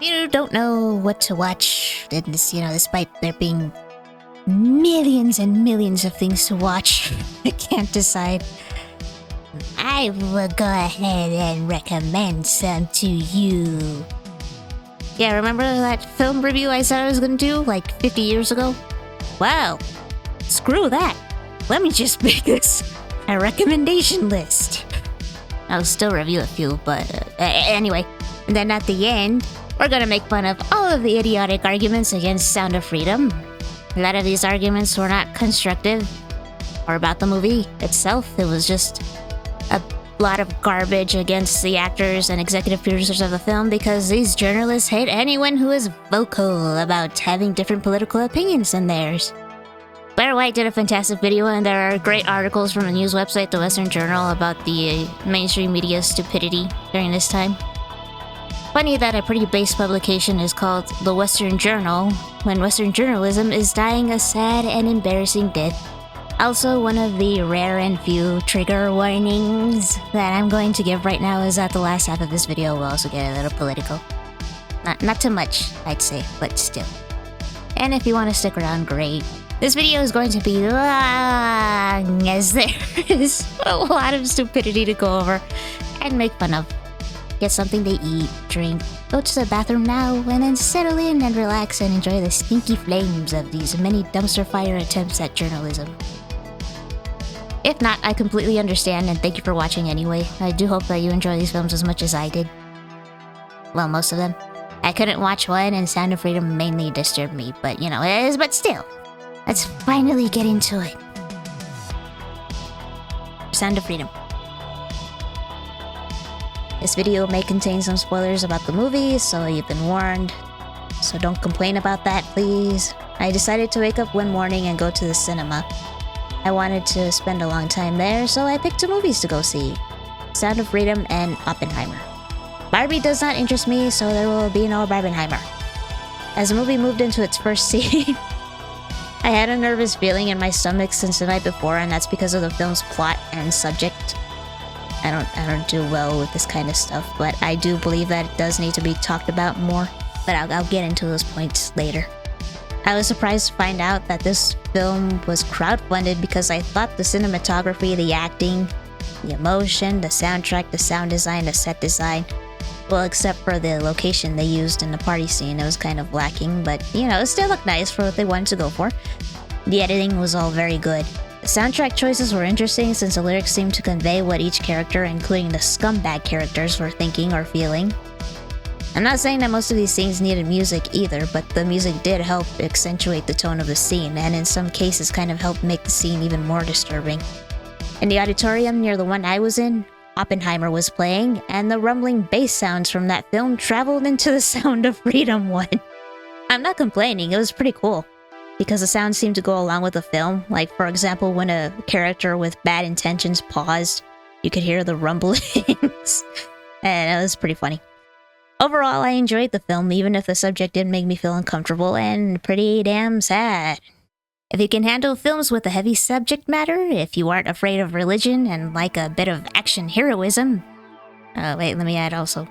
you don't know what to watch, then despite there being millions and millions of things to watch, I can't decide. I will go ahead and recommend some to you. Yeah, remember that film review I said I was gonna do like 50 years ago? Wow, screw that. Let me just make this a recommendation list. I'll still review a few, but anyway. And then at the end, we're gonna make fun of all of the idiotic arguments against Sound of Freedom. A lot of these arguments were not constructive or about the movie itself. It was just a lot of garbage against the actors and executive producers of the film because these journalists hate anyone who is vocal about having different political opinions than theirs. Blaire White did a fantastic video, and there are great articles from the news website The Western Journal about the mainstream media's stupidity during this time. Funny that a pretty base publication is called The Western Journal when Western journalism is dying a sad and embarrassing death. Also, one of the rare and few trigger warnings that I'm going to give right now is that the last half of this video will also get a little political. Not too much, I'd say, but still. And if you want to stick around, great. This video is going to be long, as there is a lot of stupidity to go over and make fun of. Get something to eat, drink, go to the bathroom now, and then settle in and relax and enjoy the stinky flames of these many dumpster fire attempts at journalism. If not, I completely understand, and thank you for watching anyway. I do hope that you enjoy these films as much as I did. Well, most of them. I couldn't watch one, and Sound of Freedom mainly disturbed me, but but still. Let's finally get into it. Sound of Freedom. This video may contain some spoilers about the movie, so you've been warned. So don't complain about that, please. I decided to wake up one morning and go to the cinema. I wanted to spend a long time there, so I picked two movies to go see. Sound of Freedom and Oppenheimer. Barbie does not interest me, so there will be no Barbenheimer. As the movie moved into its first scene, I had a nervous feeling in my stomach since the night before, and that's because of the film's plot and subject. I don't do well with this kind of stuff, but I do believe that it does need to be talked about more, but I'll get into those points later. I was surprised to find out that this film was crowdfunded because I thought the cinematography, the acting, the emotion, the soundtrack, the sound design, the set design, well, except for the location they used in the party scene, it was kind of lacking, but it still looked nice for what they wanted to go for. The editing was all very good. The soundtrack choices were interesting since the lyrics seemed to convey what each character, including the scumbag characters, were thinking or feeling. I'm not saying that most of these scenes needed music either, but the music did help accentuate the tone of the scene, and in some cases kind of helped make the scene even more disturbing. In the auditorium near the one I was in, Oppenheimer was playing, and the rumbling bass sounds from that film traveled into the Sound of Freedom one. I'm not complaining, it was pretty cool, because the sound seemed to go along with the film. Like, for example, when a character with bad intentions paused, you could hear the rumblings, and it was pretty funny. Overall, I enjoyed the film, even if the subject did make me feel uncomfortable and pretty damn sad. If you can handle films with a heavy subject matter, if you aren't afraid of religion and like a bit of action heroism... wait, let me add also.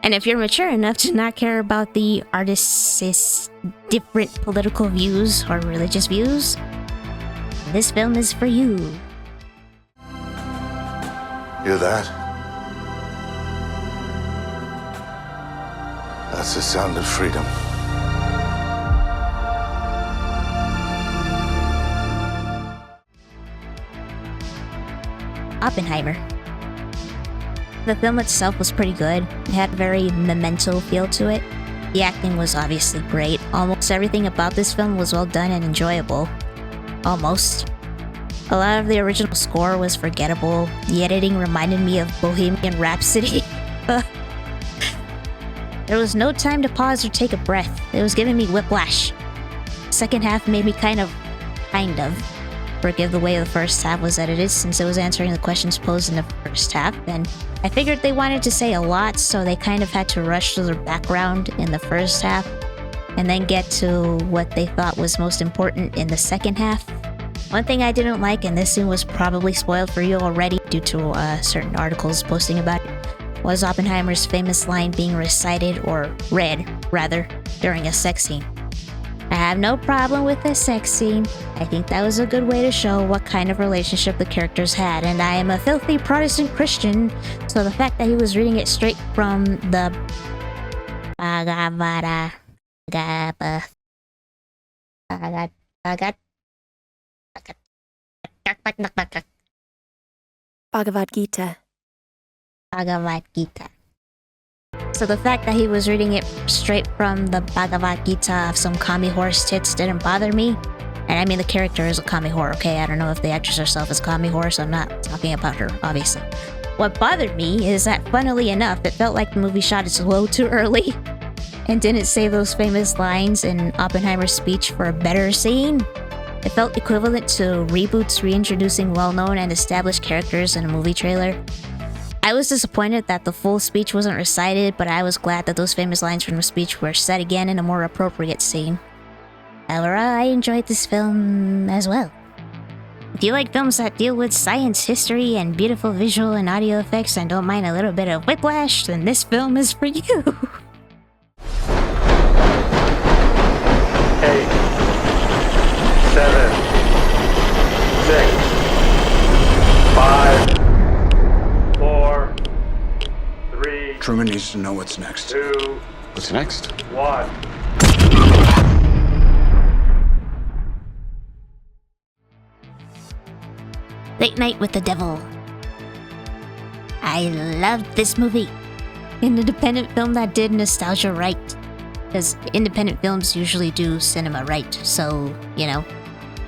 And if you're mature enough to not care about the artist's different political views or religious views, this film is for you. Hear that? That's the sound of freedom. Oppenheimer. The film itself was pretty good. It had a very Memento feel to it. The acting was obviously great. Almost everything about this film was well done and enjoyable. Almost. A lot of the original score was forgettable. The editing reminded me of Bohemian Rhapsody. There was no time to pause or take a breath. It was giving me whiplash. Second half made me kind of forgive the way the first half was edited since it was answering the questions posed in the first half, and I figured they wanted to say a lot, so they kind of had to rush through their background in the first half and then get to what they thought was most important in the second half. One thing I didn't like, and this scene was probably spoiled for you already due to certain articles posting about it, was Oppenheimer's famous line being recited, or read, rather, during a sex scene. I have no problem with the sex scene. I think that was a good way to show what kind of relationship the characters had, and I am a filthy Protestant Christian, so the fact that he was reading it straight from the Bhagavad Gita. So the fact that he was reading it straight from the Bhagavad Gita of some commie horse tits didn't bother me. And I mean, the character is a commie whore, okay? I don't know if the actress herself is commie whore, so I'm not talking about her, obviously. What bothered me is that, funnily enough, it felt like the movie shot its load too early and didn't say those famous lines in Oppenheimer's speech for a better scene. It felt equivalent to reboots reintroducing well-known and established characters in a movie trailer. I was disappointed that the full speech wasn't recited, but I was glad that those famous lines from the speech were said again in a more appropriate scene. However, I enjoyed this film as well. If you like films that deal with science, history, and beautiful visual and audio effects and don't mind a little bit of whiplash, then this film is for you. 8, 7, 6, 5, 4, 3, Truman needs to know what's next. 2, What's next? 1. Late Night with the Devil. I loved this movie. An independent film that did nostalgia right. Because independent films usually do cinema right, so, you know.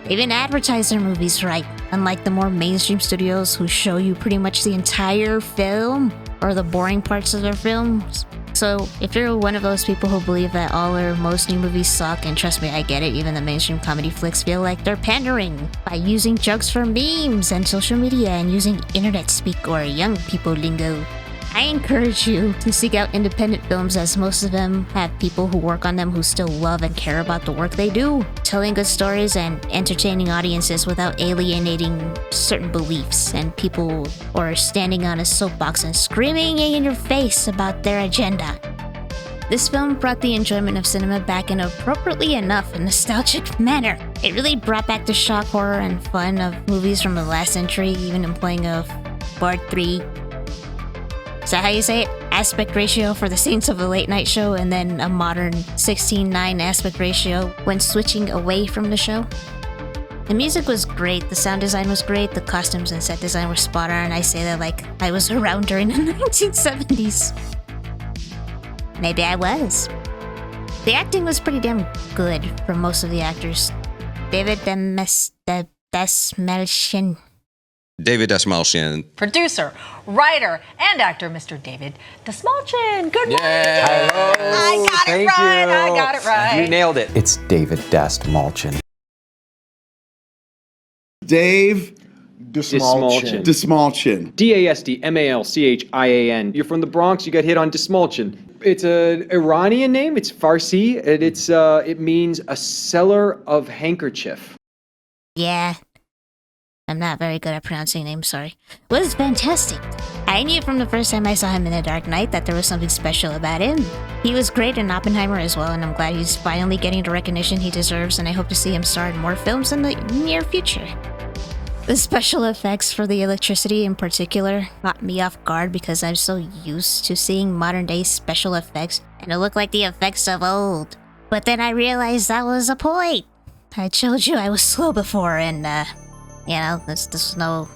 They even advertise their movies right, unlike the more mainstream studios who show you pretty much the entire film, or the boring parts of their films. So, if you're one of those people who believe that all or most new movies suck, and trust me, I get it, even the mainstream comedy flicks feel like they're pandering by using jokes for memes and social media and using internet speak or young people lingo, I encourage you to seek out independent films, as most of them have people who work on them who still love and care about the work they do, telling good stories and entertaining audiences without alienating certain beliefs and people, or standing on a soapbox and screaming in your face about their agenda. This film brought the enjoyment of cinema back in appropriately enough a nostalgic manner. It really brought back the shock, horror, and fun of movies from the last century, even employing a 4:3. Is that how you say it? Aspect ratio for the scenes of a late night show, and then a modern 16:9 aspect ratio when switching away from the show. The music was great, the sound design was great, the costumes and set design were spot on. I say that like I was around during the 1970s. Maybe I was. The acting was pretty damn good from most of the actors. David Desmalchian. David Desmalchian. Producer, writer, and actor, Mr. David Desmalchian. Good morning. Hello. I got it right. I got it right. You nailed it. It's David Desmalchian. Dave Desmalchian. Desmalchian. Dasdmalchian. You're from the Bronx. You got hit on Desmalchian. It's an Iranian name. It's Farsi, and it means a seller of handkerchief. Yeah. I'm not very good at pronouncing names, sorry. It was fantastic. I knew from the first time I saw him in The Dark Knight that there was something special about him. He was great in Oppenheimer as well, and I'm glad he's finally getting the recognition he deserves, and I hope to see him star in more films in the near future. The special effects for the electricity in particular caught me off guard because I'm so used to seeing modern day special effects, and it looked like the effects of old. But then I realized that was a point. I told you I was slow before, and you know, this was no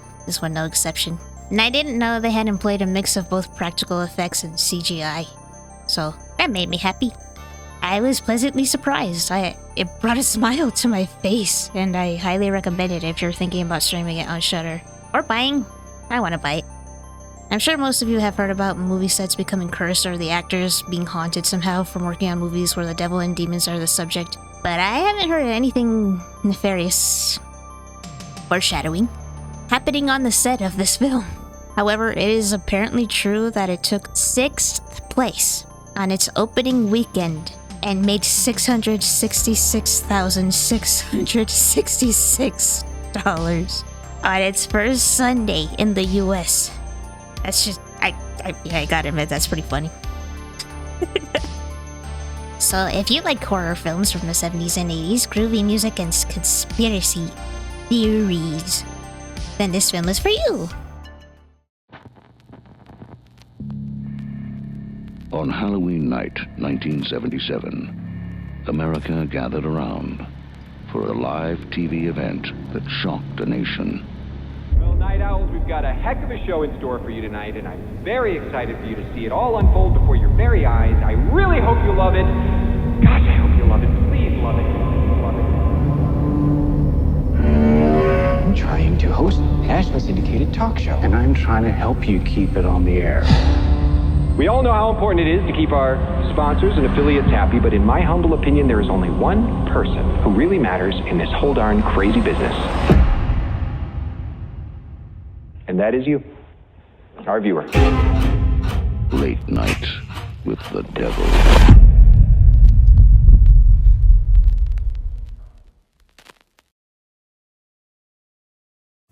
exception. And I didn't know they had employed a mix of both practical effects and CGI. So that made me happy. I was pleasantly surprised. It brought a smile to my face, and I highly recommend it if you're thinking about streaming it on Shudder. Or buying. I want to buy it. I'm sure most of you have heard about movie sets becoming cursed or the actors being haunted somehow from working on movies where the devil and demons are the subject. But I haven't heard anything nefarious, foreshadowing, happening on the set of this film. However, it is apparently true that it took 6th place on its opening weekend and made $666,666 on its first Sunday in the US. That's just, I I gotta admit, that's pretty funny. So, if you like horror films from the 70s and 80s, groovy music, and conspiracy theories, then this film is for you. On Halloween night, 1977, America gathered around for a live TV event that shocked a nation. Well, Night Owls, we've got a heck of a show in store for you tonight, and I'm very excited for you to see it all unfold before your very eyes. I really hope you love it. Gosh, I hope you love it. Please love it. Love it. I'm trying to host a nationally syndicated talk show. And I'm trying to help you keep it on the air. We all know how important it is to keep our sponsors and affiliates happy, but in my humble opinion, there is only one person who really matters in this whole darn crazy business. And that is you, our viewer. Late night with the devil.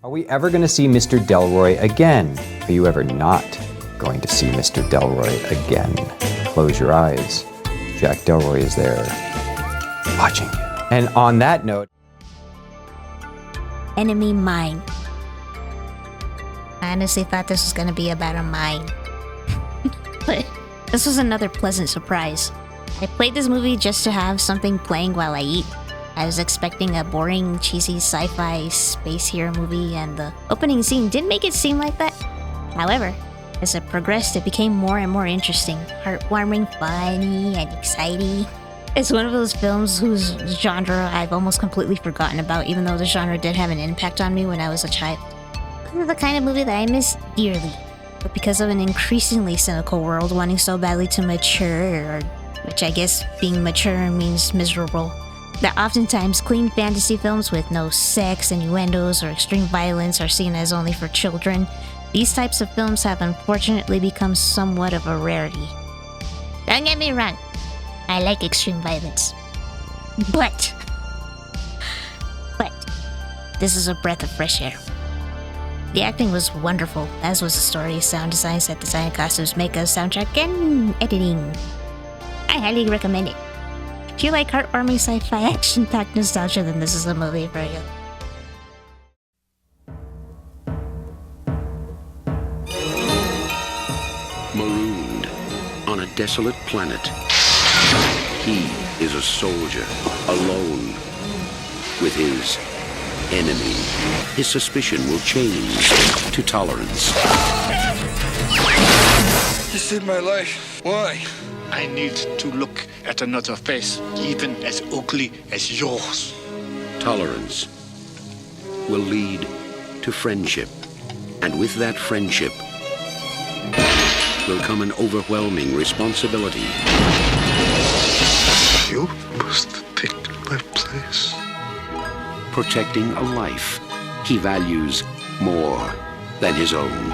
Are we ever going to see Mr. Delroy again? Are you ever not going to see Mr. Delroy again? Close your eyes. Jack Delroy is there, watching you. And on that note... Enemy Mine. I honestly thought this was gonna be about a mine. But this was another pleasant surprise. I played this movie just to have something playing while I eat. I was expecting a boring, cheesy sci-fi space hero movie, and the opening scene didn't make it seem like that. However, as it progressed, it became more and more interesting, heartwarming, funny, and exciting. It's one of those films whose genre I've almost completely forgotten about, even though the genre did have an impact on me when I was a child. This is the kind of movie that I miss dearly, but because of an increasingly cynical world wanting so badly to mature, which I guess being mature means miserable, that oftentimes clean fantasy films with no sex, innuendos, or extreme violence are seen as only for children. These types of films have unfortunately become somewhat of a rarity. Don't get me wrong, I like extreme violence. But this is a breath of fresh air. The acting was wonderful, as was the story, sound design, set design, costumes, makeup, soundtrack, and editing. I highly recommend it. If you like heartwarming sci-fi action-packed nostalgia, then this is the movie for you. Marooned on a desolate planet, he is a soldier, alone with his enemy. His suspicion will change to tolerance. You saved my life. Why? I need to look at another face, even as ugly as yours. Tolerance will lead to friendship. And with that friendship will come an overwhelming responsibility. You must take my place. Protecting a life he values more than his own.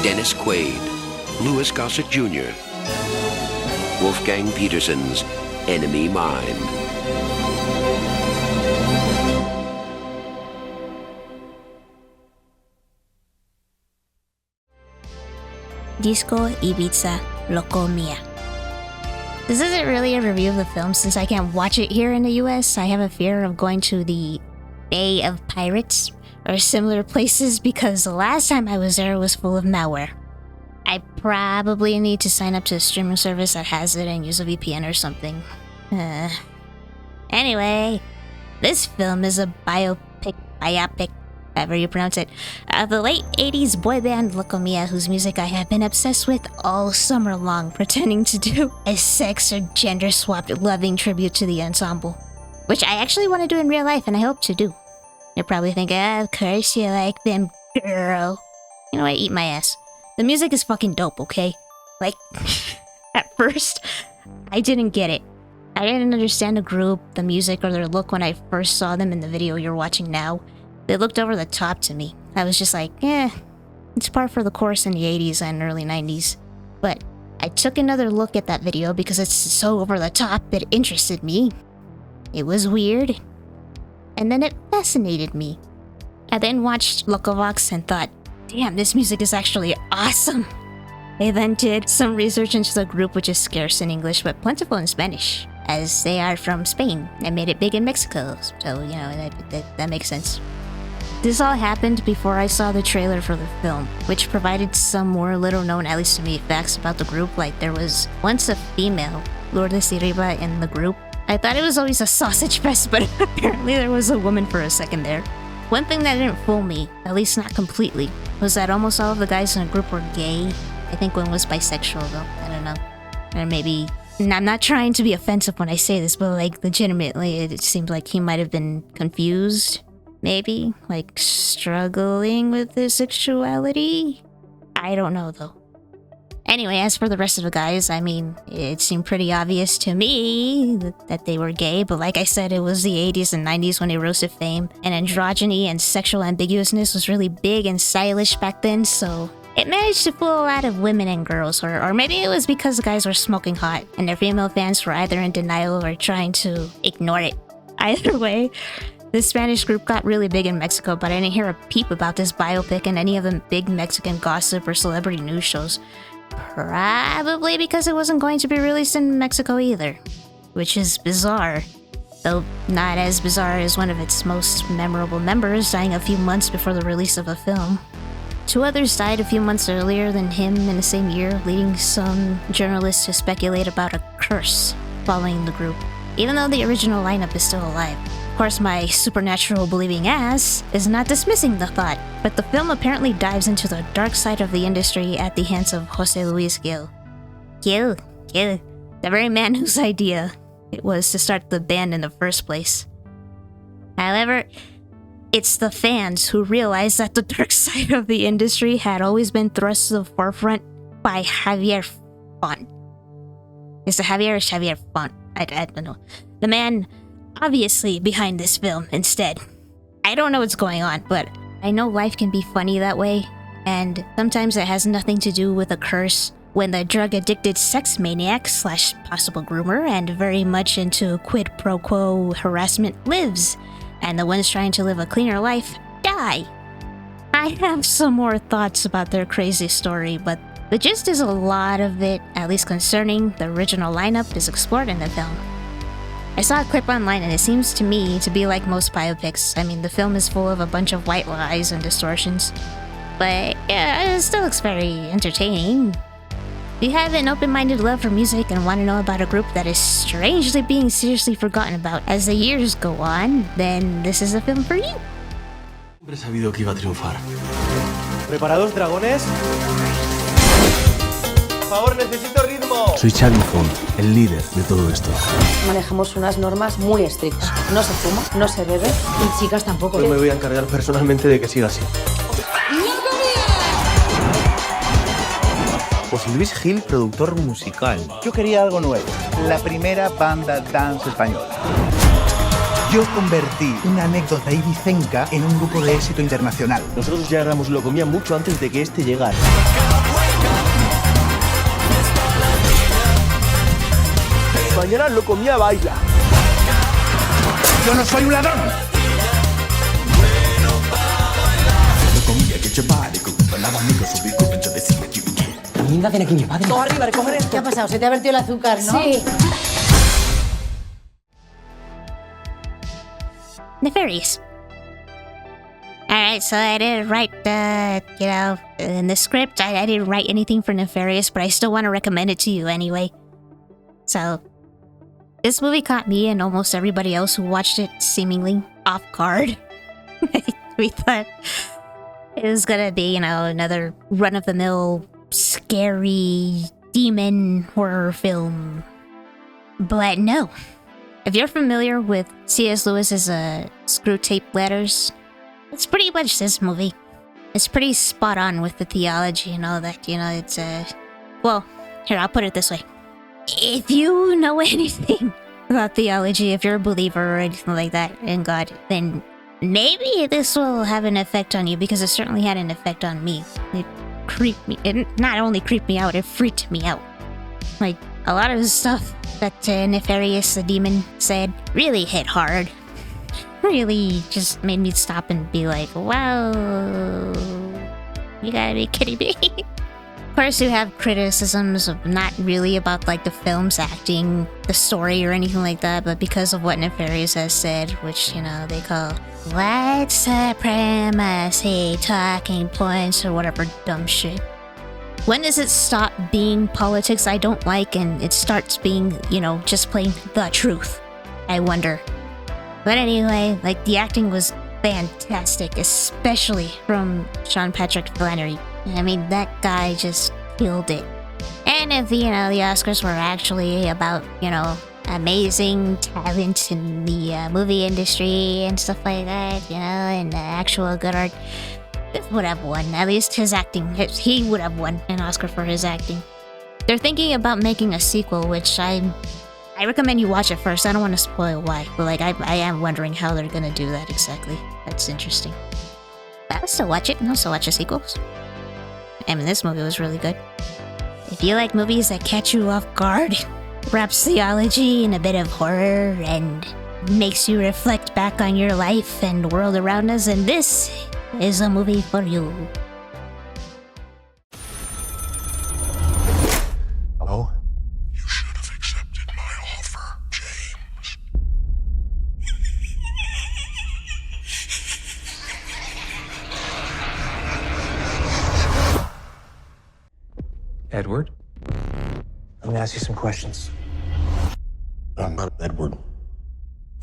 Dennis Quaid, Louis Gossett Jr., Wolfgang Petersen's Enemy Mine. Disco Ibiza Loco Mia. This isn't really a review of the film since I can't watch it here in the US. I have a fear of going to the Bay of Pirates or similar places because the last time I was there was full of malware. I probably need to sign up to a streaming service that has it and use a VPN or something. Anyway, this film is a biopic, however you pronounce it, of the late 80s boy band Loco Mia, whose music I have been obsessed with all summer long, pretending to do a sex or gender swapped loving tribute to the ensemble, which I actually want to do in real life and I hope to do. You're probably thinking, of course you like them, girl. You know what, eat my ass. The music is fucking dope, okay? Like, at first, I didn't get it. I didn't understand the group, the music, or their look when I first saw them in the video you're watching now. They looked over the top to me. I was just like, it's par for the course in the 80s and early 90s. But I I took another look at that video because it's so over the top, it interested me. It was weird. And then it fascinated me. I then watched Locovox and thought, damn, this music is actually awesome. I then did some research into the group, which is scarce in English but plentiful in Spanish, as they are from Spain and made it big in Mexico, so, you know, that makes sense. This all happened before I saw the trailer for the film, which provided some more little-known, at least to me, facts about the group, like there was once a female, Lourdes Iriba, in the group. I thought it was always a sausage fest, but apparently there was a woman for a second there. One thing that didn't fool me, at least not completely, was that almost all of the guys in the group were gay. I think one was bisexual though, I don't know. Or maybe, and I'm not trying to be offensive when I say this, but like legitimately it seemed like he might have been confused. Maybe, like struggling with his sexuality? I don't know though. Anyway, as for the rest of the guys, I mean, it seemed pretty obvious to me that they were gay, but like I said, it was the 80s and 90s when they rose to fame, and androgyny and sexual ambiguousness was really big and stylish back then, so it managed to fool a lot of women and girls, or maybe it was because the guys were smoking hot, and their female fans were either in denial or trying to ignore it. Either way, the Spanish group got really big in Mexico, but I didn't hear a peep about this biopic in any of the big Mexican gossip or celebrity news shows. Probably because it wasn't going to be released in Mexico either, which is bizarre, though not as bizarre as one of its most memorable members dying a few months before the release of a film. 2 others died a few months earlier than him in the same year, leading some journalists to speculate about a curse following the group, even though the original lineup is still alive. Of course, my supernatural believing ass is not dismissing the thought, but the film apparently dives into the dark side of the industry at the hands of Jose Luis Gil. Gil, the very man whose idea it was to start the band in the first place. However, it's the fans who realized that the dark side of the industry had always been thrust to the forefront by Javier Font. Is it Javier or Xavier Font? I don't know. The man obviously behind this film instead. I don't know what's going on, but I know life can be funny that way, and sometimes it has nothing to do with a curse when the drug-addicted sex maniac / possible groomer and very much into quid pro quo harassment lives, and the ones trying to live a cleaner life die. I have some more thoughts about their crazy story, but the gist is a lot of it, at least concerning the original lineup, is explored in the film. I saw a clip online and it seems to me to be like most biopics. I mean, the film is full of a bunch of white lies and distortions, but yeah, it still looks very entertaining. If you have an open-minded love for music and want to know about a group that is strangely being seriously forgotten about as the years go on, then this is a film for you. Siempre he sabido que iba a triunfar. ¿Preparados, dragones? Por favor, necesito ritmo. Soy Xavi Font, el líder de todo esto. Manejamos unas normas muy estrictas. No se fuma, no se bebe y chicas tampoco. Yo me voy a encargar personalmente de que siga así. José Luis Gil, productor musical. Yo quería algo nuevo. La primera banda dance española. Yo convertí una anécdota ibicenca en un grupo de éxito internacional. Nosotros ya éramos lo comía mucho antes de que este llegara. Mañana lo comía baila. ¡Yo no soy un ladrón! Linda, ven aquí, mi padre. Todo arriba, recoger esto. ¿Qué ha pasado? Se te ha vertido el azúcar, ¿no? Sí. Nefarious. Alright, so I didn't write, in the script, I didn't write anything for Nefarious, but I still want to recommend it to you anyway. So, this movie caught me and almost everybody else who watched it seemingly off guard. We thought it was gonna be, another run-of-the-mill, scary, demon horror film. But no. If you're familiar with C.S. Lewis's Screw Tape Letters, it's pretty much this movie. It's pretty spot on with the theology and all that, it's well, here, I'll put it this way. If you know anything about theology, if you're a believer or anything like that in God, then maybe this will have an effect on you, because it certainly had an effect on me. It creeped me. It not only creeped me out, it freaked me out. Like, a lot of the stuff that Nefarious the demon said really hit hard. Really just made me stop and be like, wow, you gotta be kidding me. Of course, you have criticisms of not really about like the film's acting, the story, or anything like that, but because of what Nefarious has said, which, you know, they call white supremacy talking points or whatever dumb shit. When does it stop being politics I don't like and it starts being, you know, just plain the truth? I wonder. But anyway, like, the acting was fantastic, especially from Sean Patrick Flannery. I mean, that guy just killed it. And if, you know, the Oscars were actually about, you know, amazing talent in the movie industry and stuff like that, you know, and actual good art, this would have won. At least his acting, he would have won an Oscar for his acting. They're thinking about making a sequel, which I recommend you watch it first. I don't want to spoil why, but like I am wondering how they're gonna do that exactly. That's interesting. But I'll still watch it, and I'll still watch the sequels. I mean, this movie was really good. If you like movies that catch you off guard, wraps theology and a bit of horror, and makes you reflect back on your life and the world around us, then this is a movie for you. Hello? You should have accepted my offer, James. Edward? Let me ask you some questions. I'm not Edward.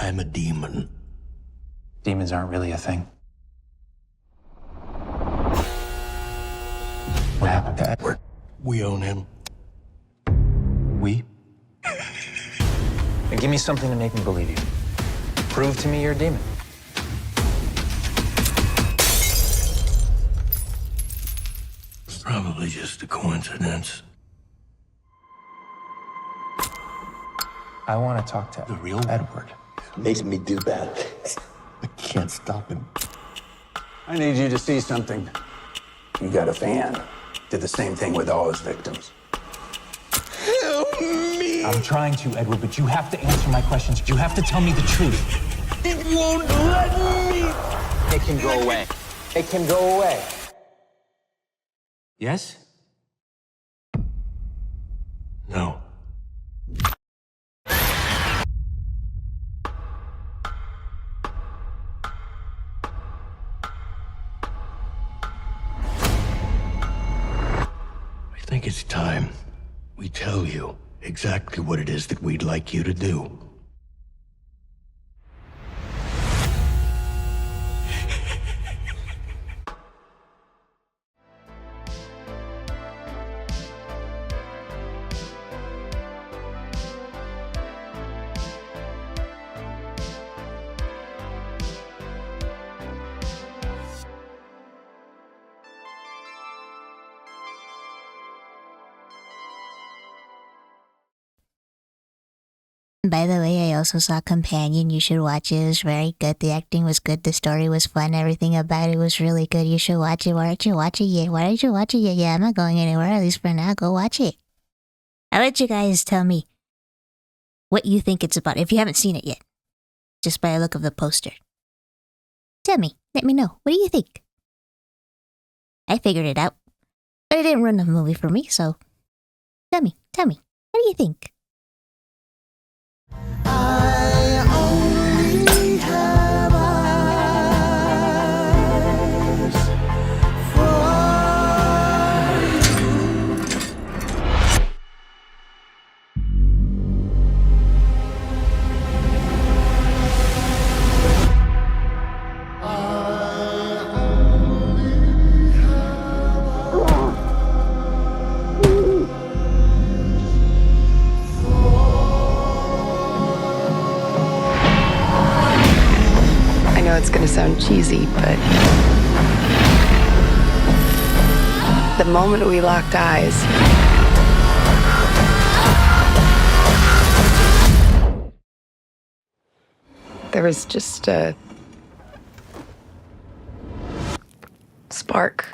I'm a demon. Demons aren't really a thing. What happened to Edward? We own him. We? Then give me something to make me believe you. Prove to me you're a demon. It's probably just a coincidence. I want to talk to The real Edward. makes me do bad. I can't stop him. I need you to see something. You got a fan. Did the same thing with all his victims. Help me! I'm trying to, Edward, but you have to answer my questions. You have to tell me the truth. It won't let me! It can go away. It can go away. Yes? No. I think it's time we tell you exactly what it is that we'd like you to do. By the way, I also saw Companion. You should watch it. It was very good. The acting was good. The story was fun. Everything about it was really good. You should watch it. Why aren't you watching it yet? Why aren't you watching it yet? I'm not going anywhere, at least for now. Go watch it. I'll let you guys tell me what you think it's about, if you haven't seen it yet. Just by a look of the poster. Tell me. Let me know. What do you think? I figured it out. But it didn't ruin the movie for me, so... Tell me. What do you think? It's gonna sound cheesy, but the moment we locked eyes, there was just a spark.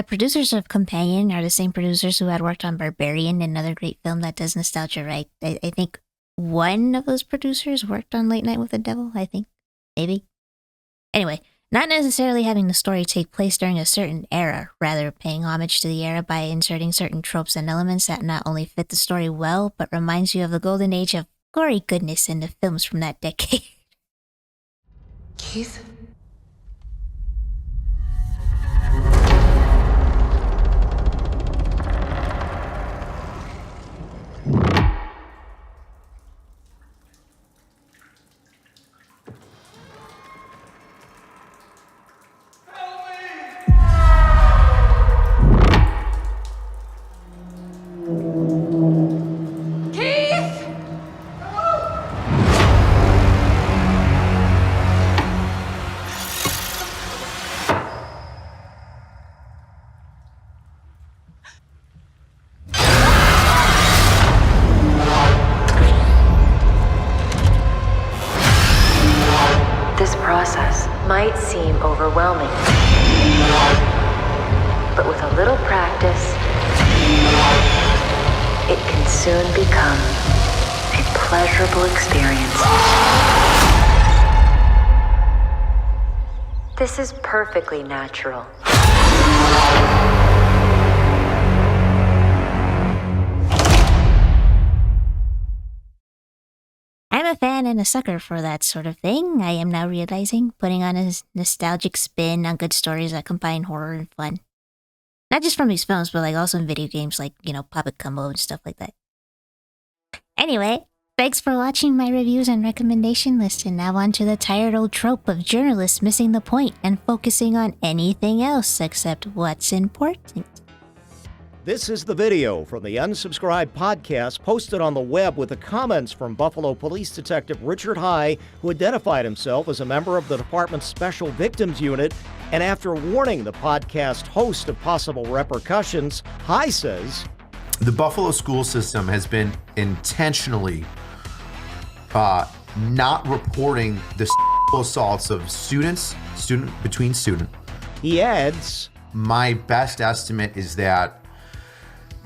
producers of Companion are the same producers who had worked on Barbarian, another great film that does nostalgia right. I think one of those producers worked on Late Night with the Devil, I think. Maybe. Anyway, not necessarily having the story take place during a certain era, rather paying homage to the era by inserting certain tropes and elements that not only fit the story well, but reminds you of the golden age of gory goodness in the films from that decade. Keith? This process might seem overwhelming, but with a little practice, it can soon become a pleasurable experience. This is perfectly natural. I'm a fan and a sucker for that sort of thing, I am now realizing, putting on a nostalgic spin on good stories that combine horror and fun. Not just from these films, but also in video games like, Puppet Combo and stuff like that. Anyway, thanks for watching my reviews and recommendation list, and now on to the tired old trope of journalists missing the point and focusing on anything else except what's important. This is the video from the Unsubscribed podcast posted on the web with the comments from Buffalo Police Detective Richard High, who identified himself as a member of the department's Special Victims Unit. And after warning the podcast host of possible repercussions, High says, the Buffalo school system has been intentionally not reporting the assaults of student between student. He adds, my best estimate is that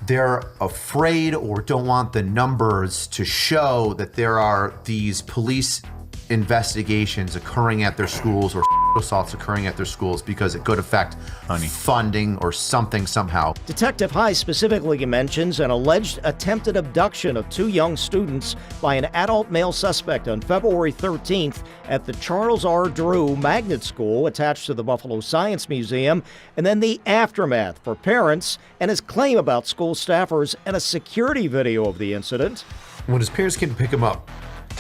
they're afraid or don't want the numbers to show that there are these police investigations occurring at their schools or assaults occurring at their schools because it could affect funding or something somehow. Detective High specifically mentions an alleged attempted abduction of 2 young students by an adult male suspect on February 13th at the Charles R. Drew Magnet School attached to the Buffalo Science Museum, and then the aftermath for parents and his claim about school staffers and a security video of the incident. When his parents came to pick him up,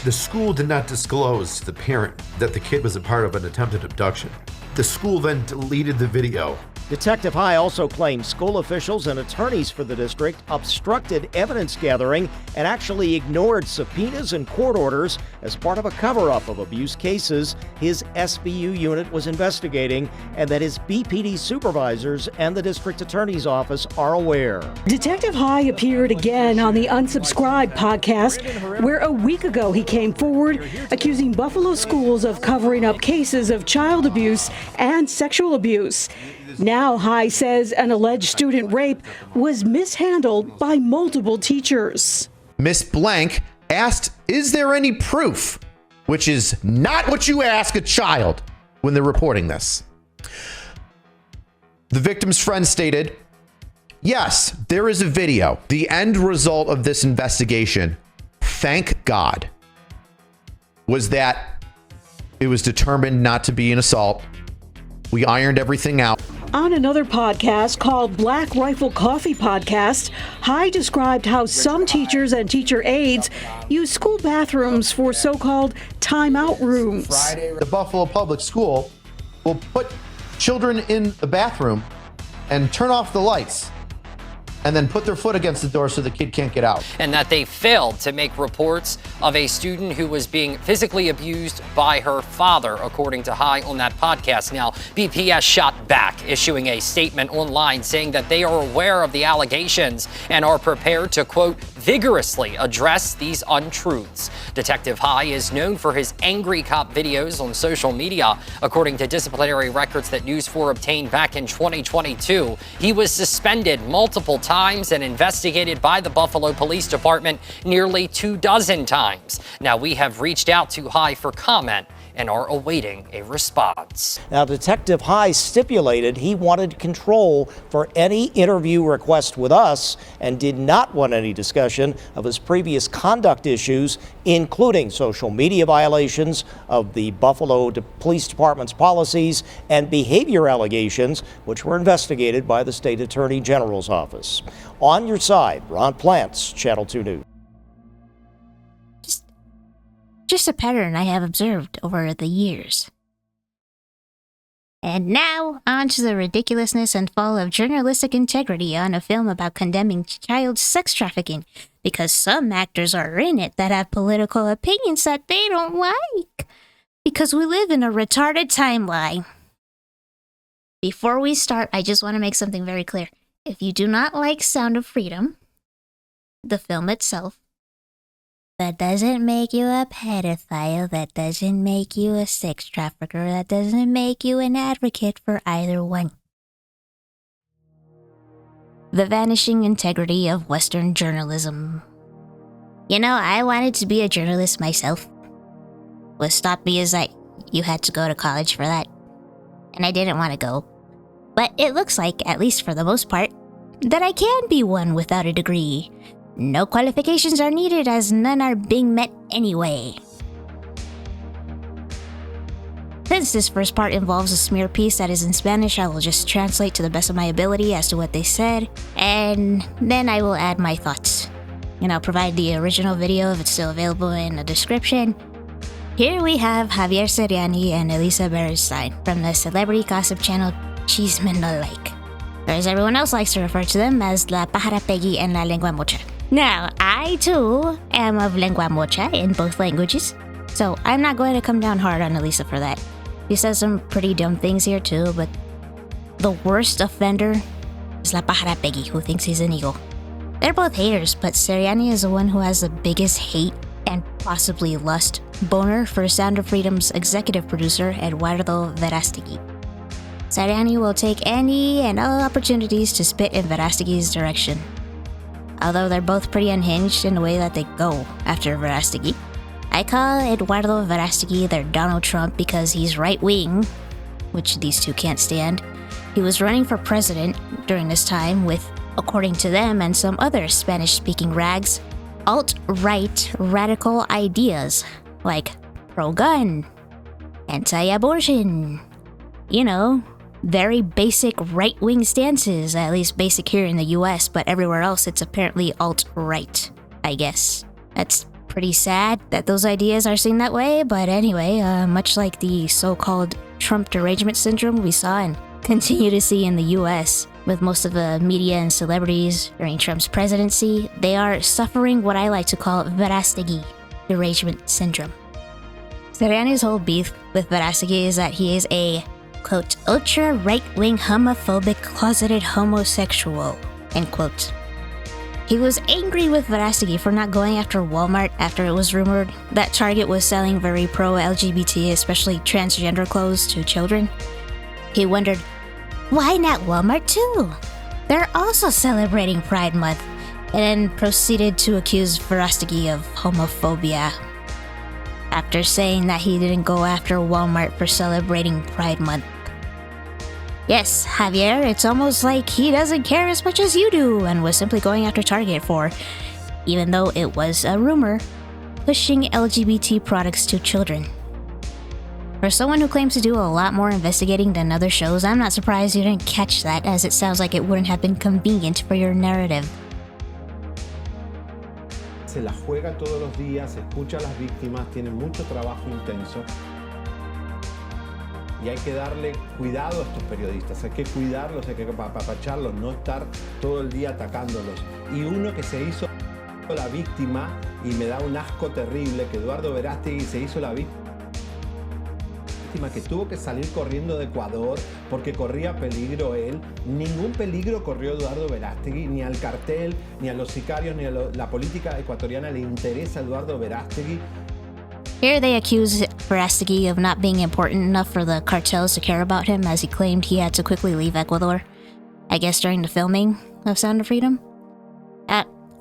the school did not disclose to the parent that the kid was a part of an attempted abduction. The school then deleted the video. Detective High also claims school officials and attorneys for the district obstructed evidence gathering and actually ignored subpoenas and court orders as part of a cover-up of abuse cases his SBU unit was investigating, and that his BPD supervisors and the district attorney's office are aware. Detective High appeared again on the Unsubscribed podcast, where a week ago he came forward accusing Buffalo schools of covering up cases of child abuse and sexual abuse. Now High says an alleged student rape was mishandled by multiple teachers. Miss Blank asked, is there any proof? Which is not what you ask a child when they're reporting this. The victim's friend stated, yes, there is a video. The end result of this investigation, thank God, was that it was determined not to be an assault. We ironed everything out. On another podcast called Black Rifle Coffee Podcast, High described how some teachers and teacher aides use school bathrooms for so-called timeout rooms. The Buffalo Public School will put children in the bathroom and turn off the lights and then put their foot against the door so the kid can't get out. And that they failed to make reports of a student who was being physically abused by her father, according to High on that podcast. Now, BPS shot back, issuing a statement online saying that they are aware of the allegations and are prepared to, quote, vigorously address these untruths. Detective High is known for his angry cop videos on social media. According to disciplinary records that News 4 obtained back in 2022, he was suspended multiple times and investigated by the Buffalo Police Department nearly 24 times. Now, we have reached out to High for comment and are awaiting a response. Now, Detective High stipulated he wanted control for any interview request with us and did not want any discussion of his previous conduct issues, including social media violations of the Buffalo Police Department's policies and behavior allegations, which were investigated by the State Attorney General's office. On your side, Ron Plants, Channel 2 News. Just a pattern I have observed over the years. And now, on to the ridiculousness and fall of journalistic integrity on a film about condemning child sex trafficking, because some actors are in it that have political opinions that they don't like. Because we live in a retarded timeline. Before we start, I just want to make something very clear. If you do not like Sound of Freedom, the film itself, that doesn't make you a pedophile, that doesn't make you a sex trafficker, that doesn't make you an advocate for either one. The vanishing integrity of Western journalism. You know, I wanted to be a journalist myself. What stopped me is that you had to go to college for that. And I didn't want to go. But it looks like, at least for the most part, that I can be one without a degree. No qualifications are needed as none are being met anyway. Since this first part involves a smear piece that is in Spanish, I will just translate to the best of my ability as to what they said, and then I will add my thoughts. And I'll provide the original video if it's still available in the description. Here we have Javier Seriani and Elisa Beristain from the celebrity gossip channel Chismen Alike, or as everyone else likes to refer to them as La Pájara Peggy and La Lengua Mocha. Now, I too am of lengua mocha in both languages, so I'm not going to come down hard on Elisa for that. She says some pretty dumb things here too, but the worst offender is La Pájara Peggy, who thinks he's an eagle. They're both haters, but Seriani is the one who has the biggest hate and possibly lust boner for Sound of Freedom's executive producer, Eduardo Verástegui. Seriani will take any and all opportunities to spit in Verastegui's direction. Although they're both pretty unhinged in the way that they go after Verástegui. I call Eduardo Verástegui their Donald Trump because he's right-wing, which these two can't stand. He was running for president during this time with, according to them and some other Spanish-speaking rags, alt-right radical ideas like pro-gun, anti-abortion, you know, very basic right-wing stances, at least basic here in the US, but everywhere else it's apparently alt-right, I guess. That's pretty sad that those ideas are seen that way, but anyway, much like the so-called Trump derangement syndrome we saw and continue to see in the US with most of the media and celebrities during Trump's presidency, they are suffering what I like to call Verástegui derangement syndrome. Seriani's whole beef with Verástegui is that he is a, quote, ultra right-wing homophobic closeted homosexual, end quote. He was angry with Verástegui for not going after Walmart after it was rumored that Target was selling very pro-LGBT, especially transgender clothes to children. He wondered, why not Walmart too? They're also celebrating Pride Month, and then proceeded to accuse Verástegui of homophobia after saying that he didn't go after Walmart for celebrating Pride Month. Yes, Javier, it's almost like he doesn't care as much as you do and was simply going after Target for, even though it was a rumor, pushing LGBT products to children. For someone who claims to do a lot more investigating than other shows, I'm not surprised you didn't catch that, as it sounds like it wouldn't have been convenient for your narrative. Se la juega todos los días, escucha a las víctimas, tiene mucho trabajo intenso. y hay que darle cuidado a estos periodistas, hay que cuidarlos, hay que apapacharlos, no estar todo el día atacándolos. Y uno que se hizo la víctima, y me da un asco terrible, que Eduardo Verástegui se hizo la víctima, que tuvo que salir corriendo de Ecuador porque corría peligro él. Ningún peligro corrió Eduardo Verástegui, ni al cartel, ni a los sicarios, ni a la política ecuatoriana le interesa a Eduardo Verástegui. Here they accuse Verástegui of not being important enough for the cartels to care about him, as he claimed he had to quickly leave Ecuador, I guess during the filming of Sound of Freedom.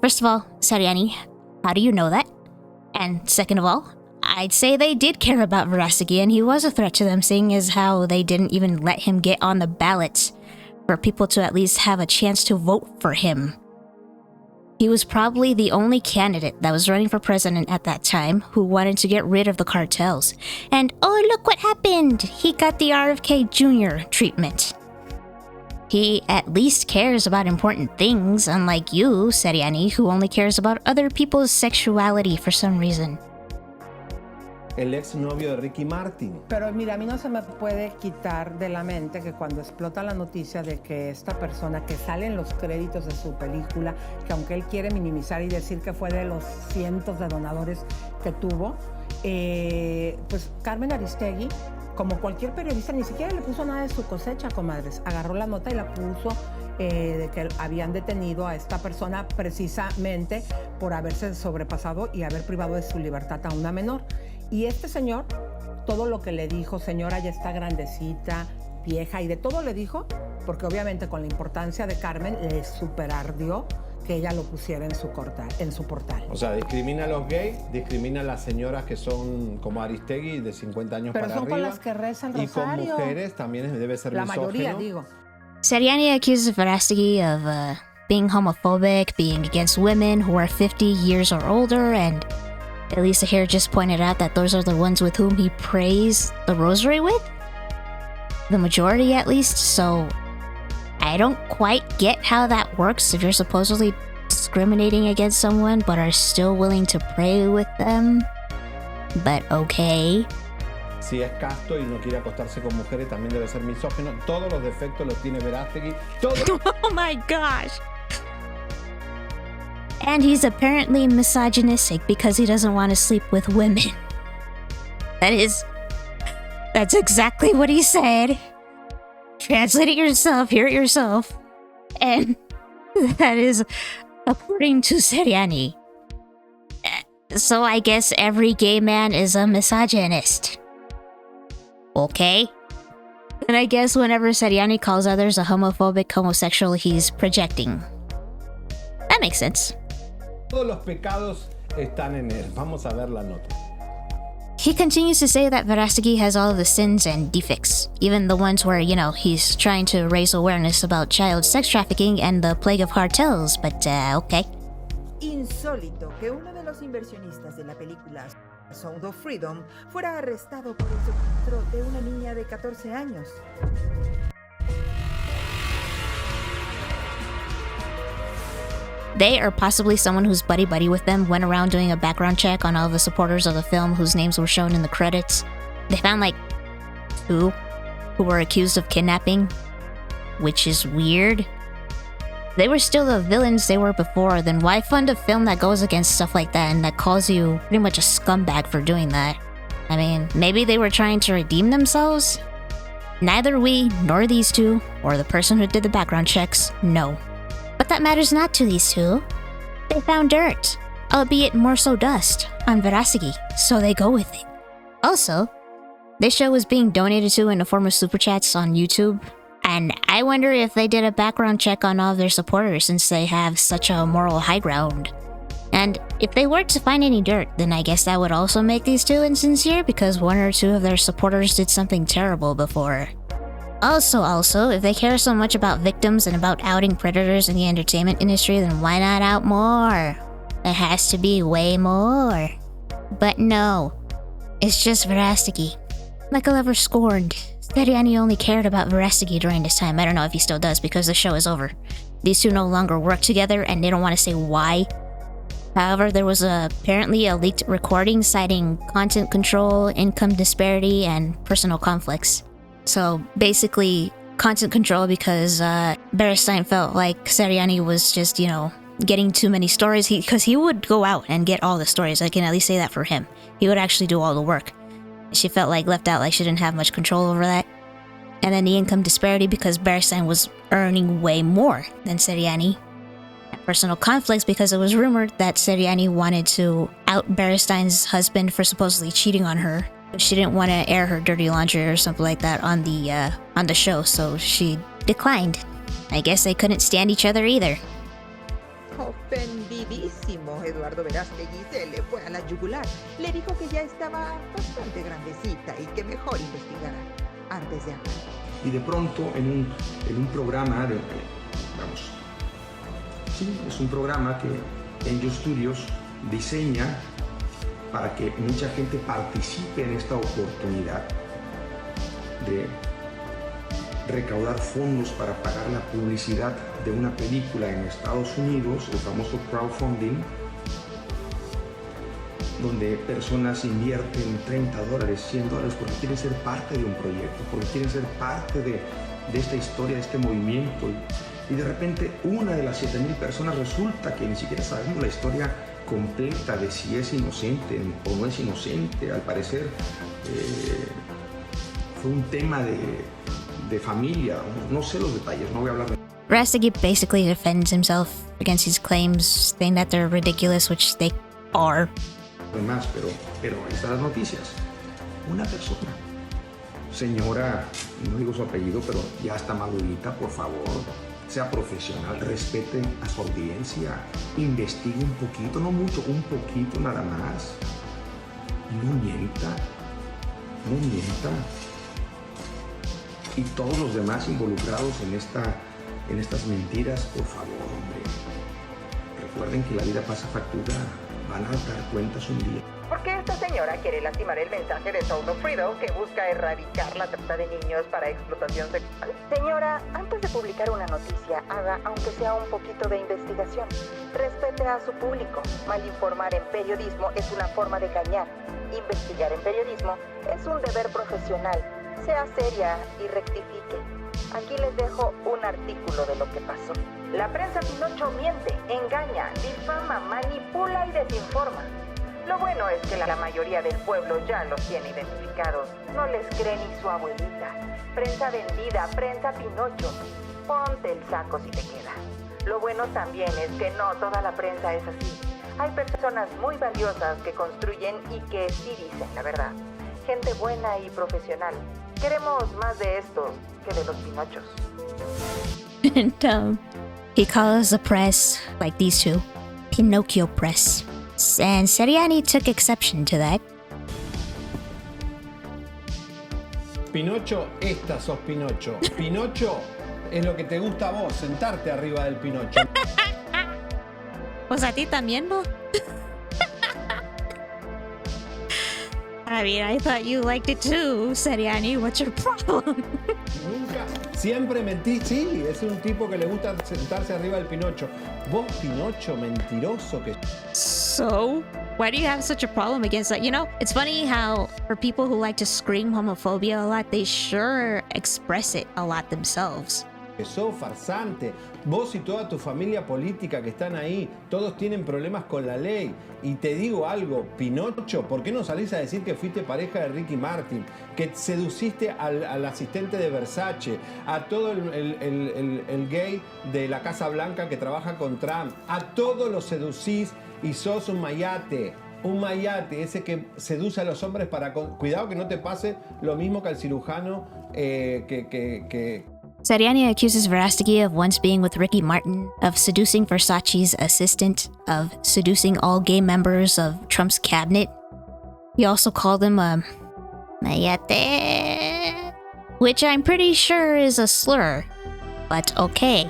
First of all, Sariani, how do you know that? And second of all, I'd say they did care about Verástegui, and he was a threat to them, seeing as how they didn't even let him get on the ballots for people to at least have a chance to vote for him. He was probably the only candidate that was running for president at that time who wanted to get rid of the cartels. And oh, look what happened! He got the RFK Jr. treatment. He at least cares about important things, unlike you, Seriani, who only cares about other people's sexuality for some reason. El ex novio de Ricky Martin. Pero mira, a mí no se me puede quitar de la mente que cuando explota la noticia de que esta persona que sale en los créditos de su película, que aunque él quiere minimizar y decir que fue de los cientos de donadores que tuvo, pues Carmen Aristegui, como cualquier periodista, ni siquiera le puso nada de su cosecha, comadres. Agarró la nota y la puso de que habían detenido a esta persona precisamente por haberse sobrepasado y haber privado de su libertad a una menor. Y este señor, todo lo que le dijo, señora ya está grandecita, vieja, y de todo le dijo, porque obviamente con la importancia de Carmen le superardió que ella lo pusiera en su portal. O sea, discrimina a los gays, discrimina a las señoras que son como Aristegui de 50 años para arriba. Pero son con las que rezan rosario. Y con mujeres también debe ser misógino. La mayoría, digo. Seriani accuses Verástegui of being homophobic, being against women who are 50 years or older, and Elisa here just pointed out that those are the ones with whom he prays the rosary with? The majority, at least, so I don't quite get how that works if you're supposedly discriminating against someone but are still willing to pray with them. But okay. Si es casto y no quiere acostarse con mujeres, también debe ser misógino. Todos los defectos los tiene Verástegui. Oh my gosh! And he's apparently misogynistic because he doesn't want to sleep with women. That's exactly what he said. Translate it yourself, hear it yourself. And that is according to Seriani. So I guess every gay man is a misogynist. Okay. And I guess whenever Seriani calls others a homophobic homosexual, he's projecting. That makes sense. Todos los pecados están en él. Vamos a ver la nota. He continues to say that Verástegui has all of the sins and defects, even the ones where, he's trying to raise awareness about child sex trafficking and the plague of cartels, but okay. Insólito que uno de los inversionistas de la película Sound of Freedom fuera arrestado por el secuestro de una niña de 14 años. They, or possibly someone who's buddy-buddy with them, went around doing a background check on all the supporters of the film whose names were shown in the credits. They found, 2 who were accused of kidnapping, which is weird. They were still the villains they were before, then why fund a film that goes against stuff like that and that calls you pretty much a scumbag for doing that? I mean, maybe they were trying to redeem themselves? Neither we, nor these two, or the person who did the background checks, know. But that matters not to these two. They found dirt, albeit more so dust, on Verástegui, so they go with it. Also, this show was being donated to in the form of super chats on YouTube, and I wonder if they did a background check on all of their supporters since they have such a moral high ground. And if they were to find any dirt, then I guess that would also make these two insincere because 1 or 2 of their supporters did something terrible before. Also, if they care so much about victims and about outing predators in the entertainment industry, then why not out more? There has to be way more. But no, it's just Verástegui. Like a lover scorned. Seriani only cared about Verástegui during this time. I don't know if he still does because the show is over. These two no longer work together and they don't want to say why. However, there was apparently a leaked recording citing content control, income disparity, and personal conflicts. So basically, constant control because Beristain felt like Seriani was just, getting too many stories. Because he would go out and get all the stories. I can at least say that for him. He would actually do all the work. She felt like left out, like she didn't have much control over that. And then the income disparity because Beristain was earning way more than Seriani. Personal conflicts because it was rumored that Seriani wanted to out Beristain's husband for supposedly cheating on her. She didn't want to air her dirty laundry or something like that on the show, so she declined. I guess they couldn't stand each other either. Ofendidísimo, Eduardo Verástegui se le fue a la yugular. Le dijo que ya estaba bastante grandecita y que mejor investigara antes de hablar. Y de pronto en un programa es un programa que Angel Studios diseña para que mucha gente participe en esta oportunidad de recaudar fondos para pagar la publicidad de una película en Estados Unidos, el famoso crowdfunding, donde personas invierten $30, $100 porque quieren ser parte de un proyecto, porque quieren ser parte de esta historia, de este movimiento. Y de repente una de las 7,000 personas resulta que ni siquiera sabemos la historia completa de si es inocente o no es inocente. Al parecer fue un tema de familia, no sé los detalles, no voy a hablar de... Verástegui basically defends himself against these claims, saying that they're ridiculous, which they are. Demás, pero ahí están las noticias. Una persona, señora, no digo su apellido, pero ya está madurita, por favor, sea profesional, respete a su audiencia, investigue un poquito, no mucho, un poquito nada más. No mienta. Y todos los demás involucrados en estas mentiras, por favor, hombre. Recuerden que la vida pasa factura. Van a dar cuentas un día. Porque esta señora quiere lastimar el mensaje de Sound of Freedom que busca erradicar la trata de niños para explotación sexual. Señora, antes de publicar una noticia, haga aunque sea un poquito de investigación. Respete a su público. Malinformar en periodismo es una forma de engañar. Investigar en periodismo es un deber profesional. Sea seria y rectifique. Aquí les dejo un artículo de lo que pasó. La prensa Pinocho miente, engaña, difama, manipula y desinforma. Lo bueno es que la mayoría del pueblo ya los tiene identificados. No les cree ni su abuelita. Prensa vendida, prensa Pinocho. Ponte el saco si te queda. Lo bueno también es que no toda la prensa es así. Hay personas muy valiosas que construyen y que sí dicen la verdad. Gente buena y profesional. Queremos más de estos que de los Pinochos. And he calls the press, like these two, Pinocchio press. And Seriani took exception to that. Pinocho, esta sos Pinocho. Pinocho es lo que te gusta a vos, sentarte arriba del Pinocho. Pues a ti también, ¿no? I mean, I thought you liked it too, Seriani. What's your problem? Nunca, siempre mentí, sí, es un tipo que le gusta sentarse arriba del Pinocho. Vos, Pinocho, mentiroso que... So, why do you have such a problem against that? You know, it's funny how for people who like to scream homophobia a lot, they sure express it a lot themselves. Que sos farsante. Vos y toda tu familia política que están ahí, todos tienen problemas con la ley. Y te digo algo, Pinocho, ¿por qué no salís a decir que fuiste pareja de Ricky Martin? Que seduciste al asistente de Versace, a todo el gay de la Casa Blanca que trabaja con Trump. A todos los seducís y sos un mayate. Un mayate, ese que seduce a los hombres para... Cuidado que no te pase lo mismo que al cirujano Seriani accuses Verástegui of once being with Ricky Martin, of seducing Versace's assistant, of seducing all gay members of Trump's cabinet. He also called him a mayate, which I'm pretty sure is a slur, but okay.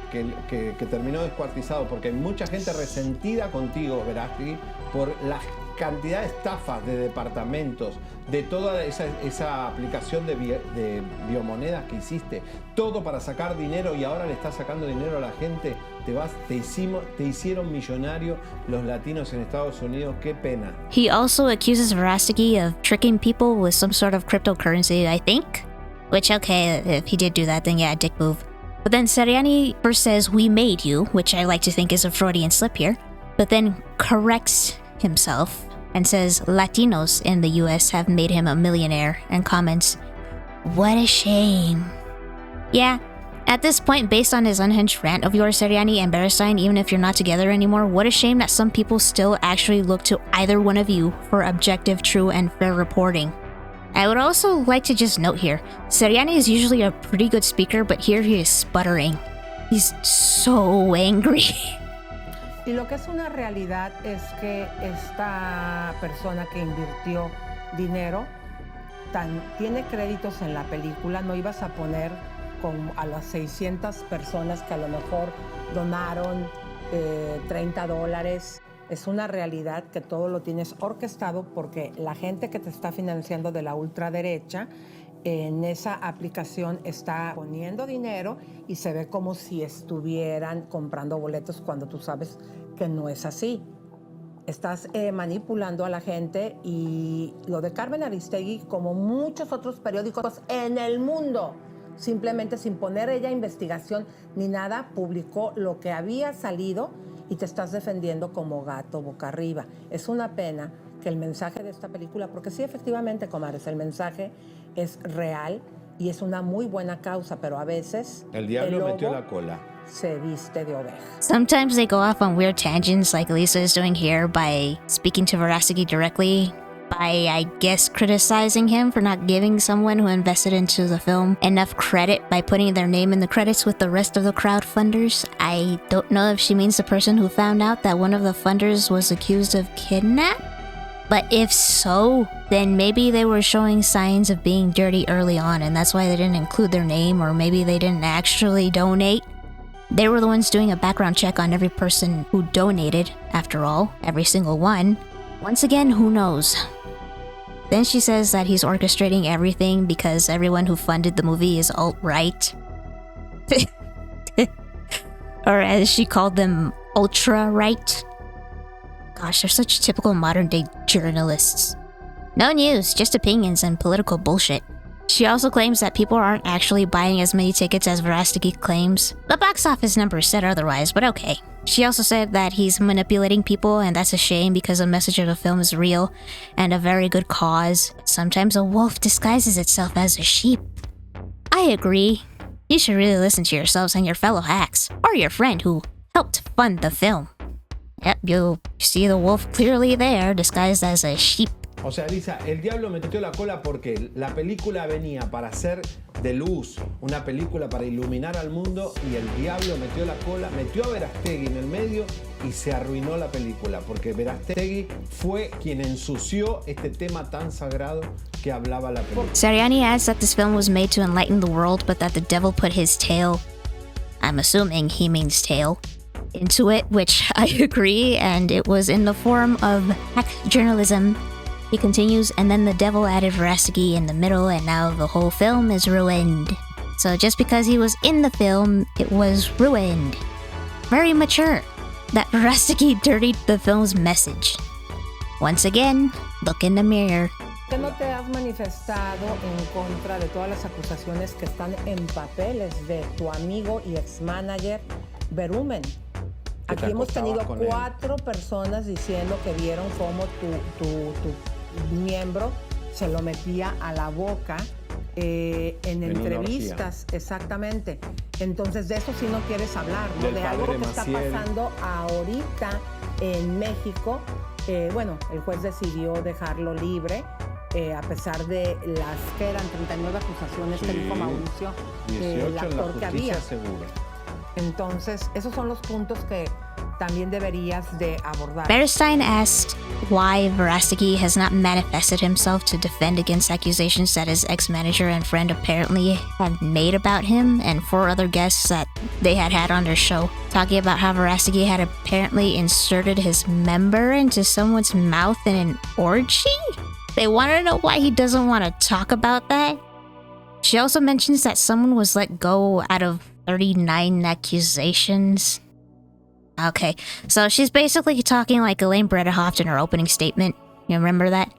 Que terminó descuartizado porque hay mucha gente resentida contigo, Verástegui, por la cantidad de estafas de departamentos, de toda esa aplicación de biomonedas que hiciste, todo para sacar dinero y ahora le estás sacando dinero a la gente. Te hicieron millonario los latinos en Estados Unidos, qué pena. He also accuses Verástegui of tricking people with some sort of cryptocurrency, I think. Which, okay, if he did do that, then yeah, dick move. But then Seriani first says, "We made you," which I like to think is a Freudian slip here, but then corrects himself and says Latinos in the US have made him a millionaire, and comments, "What a shame." Yeah, at this point, based on his unhinged rant of yours, Seriani and Berenstein, even if you're not together anymore, what a shame that some people still actually look to either one of you for objective, true, and fair reporting. I would also like to just note here, Seriani is usually a pretty good speaker, but here he is sputtering. He's so angry. Y lo que es una realidad es que esta persona que invirtió dinero tiene créditos en la película. No ibas a poner a las 600 personas que a lo mejor donaron $30. Es una realidad que todo lo tienes orquestado porque la gente que te está financiando de la ultraderecha en esa aplicación está poniendo dinero y se ve como si estuvieran comprando boletos cuando tú sabes que no es así. Estás manipulando a la gente, y lo de Carmen Aristegui, como muchos otros periódicos en el mundo, simplemente sin poner ella investigación ni nada, publicó lo que había salido y te estás defendiendo como gato boca arriba. Es una pena que el mensaje de esta película, porque sí, efectivamente, comadres, el mensaje es real y es una muy buena causa, pero a veces el diablo metió la cola. Se viste de oveja. Sometimes they go off on weird tangents like Lisa is doing here by speaking to Veracity directly, by, I guess, criticizing him for not giving someone who invested into the film enough credit by putting their name in the credits with the rest of the crowdfunders. I don't know if she means the person who found out that one of the funders was accused of kidnap, but if so, then maybe they were showing signs of being dirty early on and that's why they didn't include their name, or maybe they didn't actually donate. They were the ones doing a background check on every person who donated, after all, every single one. Once again, who knows? Then she says that he's orchestrating everything because everyone who funded the movie is alt-right. Or as she called them, ultra-right. Gosh, they're such typical modern-day journalists. No news, just opinions and political bullshit. She also claims that people aren't actually buying as many tickets as Veracity claims. The box office numbers said otherwise, but okay. She also said that he's manipulating people, and that's a shame because the message of the film is real and a very good cause. Sometimes a wolf disguises itself as a sheep. I agree. You should really listen to yourselves and your fellow hacks, or your friend who helped fund the film. Yep, you see the wolf clearly there, disguised as a sheep. O sea, Lisa, el diablo metió la cola porque la película venía para ser de luz, una película para iluminar al mundo, y el diablo metió la cola, metió a Verastegui en el medio y se arruinó la película, porque Verastegui fue quien ensució este tema tan sagrado que hablaba la película. Seriani adds that this film was made to enlighten the world, but that the devil put his tail, I'm assuming he means tail, into it, which I agree, and it was in the form of hack journalism. He continues, and then the devil added Veracity in the middle, and now the whole film is ruined. So just because he was in the film, it was ruined. Very mature. That Veracity dirtied the film's message. Once again, look in the mirror. ¿Por qué no te has manifestado en contra de todas las acusaciones que están en papeles de tu amigo y ex-manager Berumen? Aquí hemos tenido 4 personas diciendo que vieron cómo tu miembro se lo metía a la boca en entrevistas, exactamente. Entonces de eso sí no quieres hablar, ¿no? De algo que está pasando ahorita en México. Bueno, el juez decidió dejarlo libre a pesar de las que eran 39 acusaciones que dijo Mauricio, el actor que había. Seguro. Entonces, esos son los puntos que también deberías de abordar. Berenstein asked why Veracity has not manifested himself to defend against accusations that his ex-manager and friend apparently had made about him and 4 other guests that they had on their show, talking about how Veracity had apparently inserted his member into someone's mouth in an orgy? They want to know why he doesn't want to talk about that. She also mentions that someone was let go out of 39 accusations. Okay, so she's basically talking like Elaine Bredehoft in her opening statement. You remember that?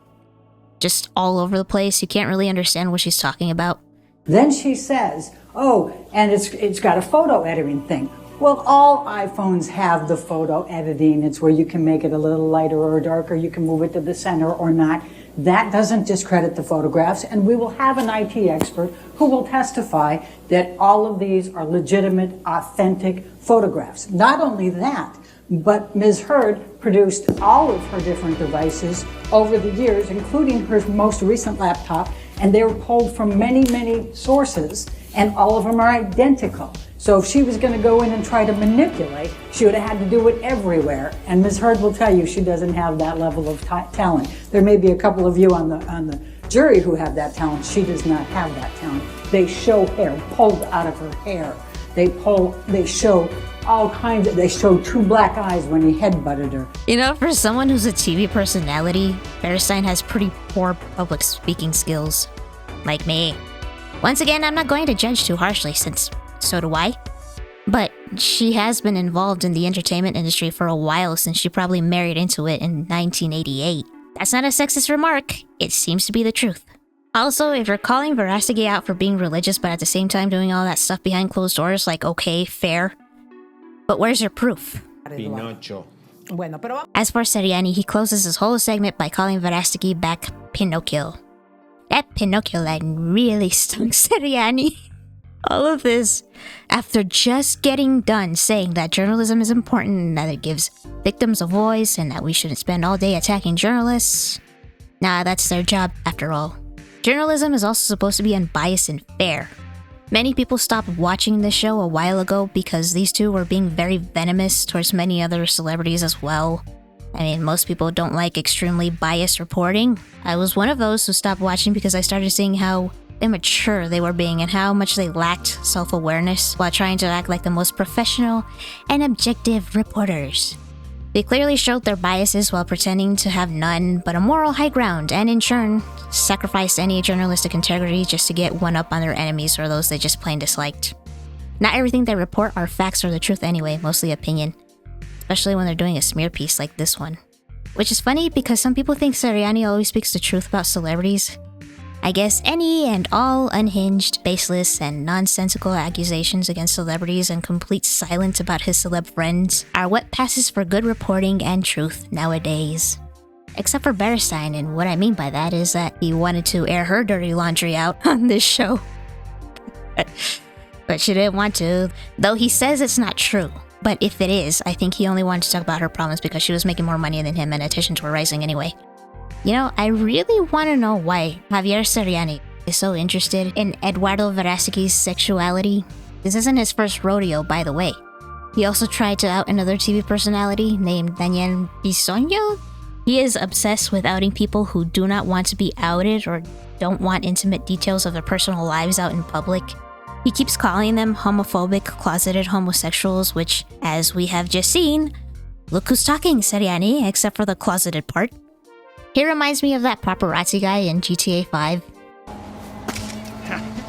Just all over the place. You can't really understand what she's talking about. Then she says, oh, and it's got a photo editing thing. Well, all iPhones have the photo editing. It's where you can make it a little lighter or darker. You can move it to the center or not. That doesn't discredit the photographs, and we will have an IT expert who will testify that all of these are legitimate, authentic photographs. Not only that, but Ms. Heard produced all of her different devices over the years, including her most recent laptop, and they were pulled from many, many sources, and all of them are identical. So if she was going to go in and try to manipulate, she would have had to do it everywhere. And Ms. Heard will tell you she doesn't have that level of talent. There may be a couple of you on the jury who have that talent. She does not have that talent. They show hair pulled out of her hair. They show all kinds of, they show two black eyes when he headbutted her. You know, for someone who's a TV personality, Bearstein has pretty poor public speaking skills. Like me. Once again, I'm not going to judge too harshly since so do I. But she has been involved in the entertainment industry for a while since she probably married into it in 1988. That's not a sexist remark. It seems to be the truth. Also, if you're calling Verastegui out for being religious but at the same time doing all that stuff behind closed doors, like, okay, fair. But where's your proof? Pinocho. As for Seriani, he closes his whole segment by calling Verastegui back Pinocchio. That Pinocchio line really stung Seriani. All of this after just getting done saying that journalism is important and that it gives victims a voice and that we shouldn't spend all day attacking journalists. Nah, that's their job after all. Journalism is also supposed to be unbiased and fair. Many people stopped watching this show a while ago because these two were being very venomous towards many other celebrities as well. I mean, most people don't like extremely biased reporting. I was one of those who stopped watching because I started seeing how immature they were being and how much they lacked self-awareness while trying to act like the most professional and objective reporters. They clearly showed their biases while pretending to have none but a moral high ground, and in turn, sacrificed any journalistic integrity just to get one up on their enemies or those they just plain disliked. Not everything they report are facts or the truth anyway, mostly opinion. Especially when they're doing a smear piece like this one. Which is funny because some people think Seriani always speaks the truth about celebrities. I guess any and all unhinged, baseless, and nonsensical accusations against celebrities and complete silence about his celeb friends are what passes for good reporting and truth nowadays. Except for Bearstein, and what I mean by that is that he wanted to air her dirty laundry out on this show. But she didn't want to, though he says it's not true. But if it is, I think he only wanted to talk about her problems because she was making more money than him and attentions were rising anyway. You know, I really want to know why Javier Seriani is so interested in Eduardo Verastegui's sexuality. This isn't his first rodeo, by the way. He also tried to out another TV personality named Daniel Bisoño. He is obsessed with outing people who do not want to be outed or don't want intimate details of their personal lives out in public. He keeps calling them homophobic, closeted homosexuals, which, as we have just seen, look who's talking, Seriani, except for the closeted part. He reminds me of that paparazzi guy in GTA 5.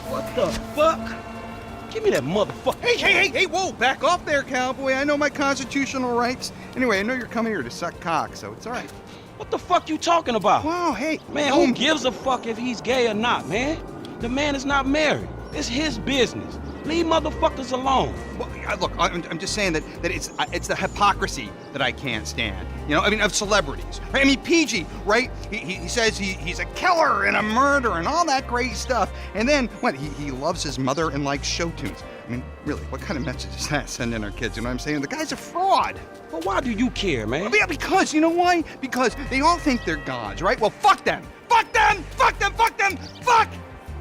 What the fuck? Give me that motherfucker. Hey, whoa, back off there, cowboy. I know my constitutional rights. Anyway, I know you're coming here to suck cock, so it's all right. What the fuck you talking about? Wow, hey. Man, who gives a fuck if he's gay or not, man? The man is not married. It's his business. Leave motherfuckers alone. Well, look, I'm just saying that it's the hypocrisy that I can't stand. You know, I mean, of celebrities. Right? I mean, PG, right? He says he's a killer and a murderer and all that great stuff. And then, what, he loves his mother and likes show tunes. I mean, really, what kind of message is that sending our kids? You know what I'm saying? The guy's a fraud. Well, why do you care, man? Well, yeah, because, you know why? Because they all think they're gods, right? Well, fuck them! Fuck them! Fuck them! Fuck them! Fuck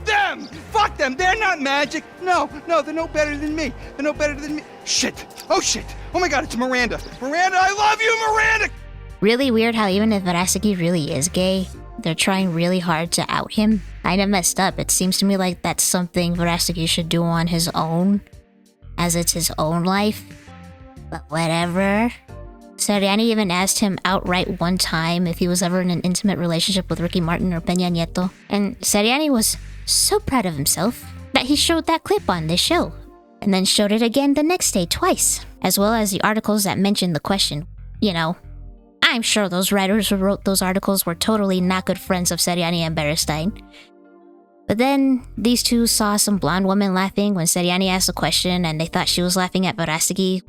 them! Fuck them! They're not magic! No, they're no better than me. They're no better than me. Shit! Oh, shit! Oh my god, it's Miranda! Miranda, I love you, Miranda! Really weird how even if Verastegui really is gay, they're trying really hard to out him. Kinda messed up. It seems to me like that's something Verastegui should do on his own, as it's his own life. But whatever. Seriani even asked him outright one time if he was ever in an intimate relationship with Ricky Martin or Peña Nieto, and Seriani was so proud of himself that he showed that clip on this show, and then showed it again the next day twice, as well as the articles that mentioned the question. You know, I'm sure those writers who wrote those articles were totally not good friends of Seriani and Bearstein. But then these two saw some blonde woman laughing when Seriani asked a question, and they thought she was laughing at Verastegui,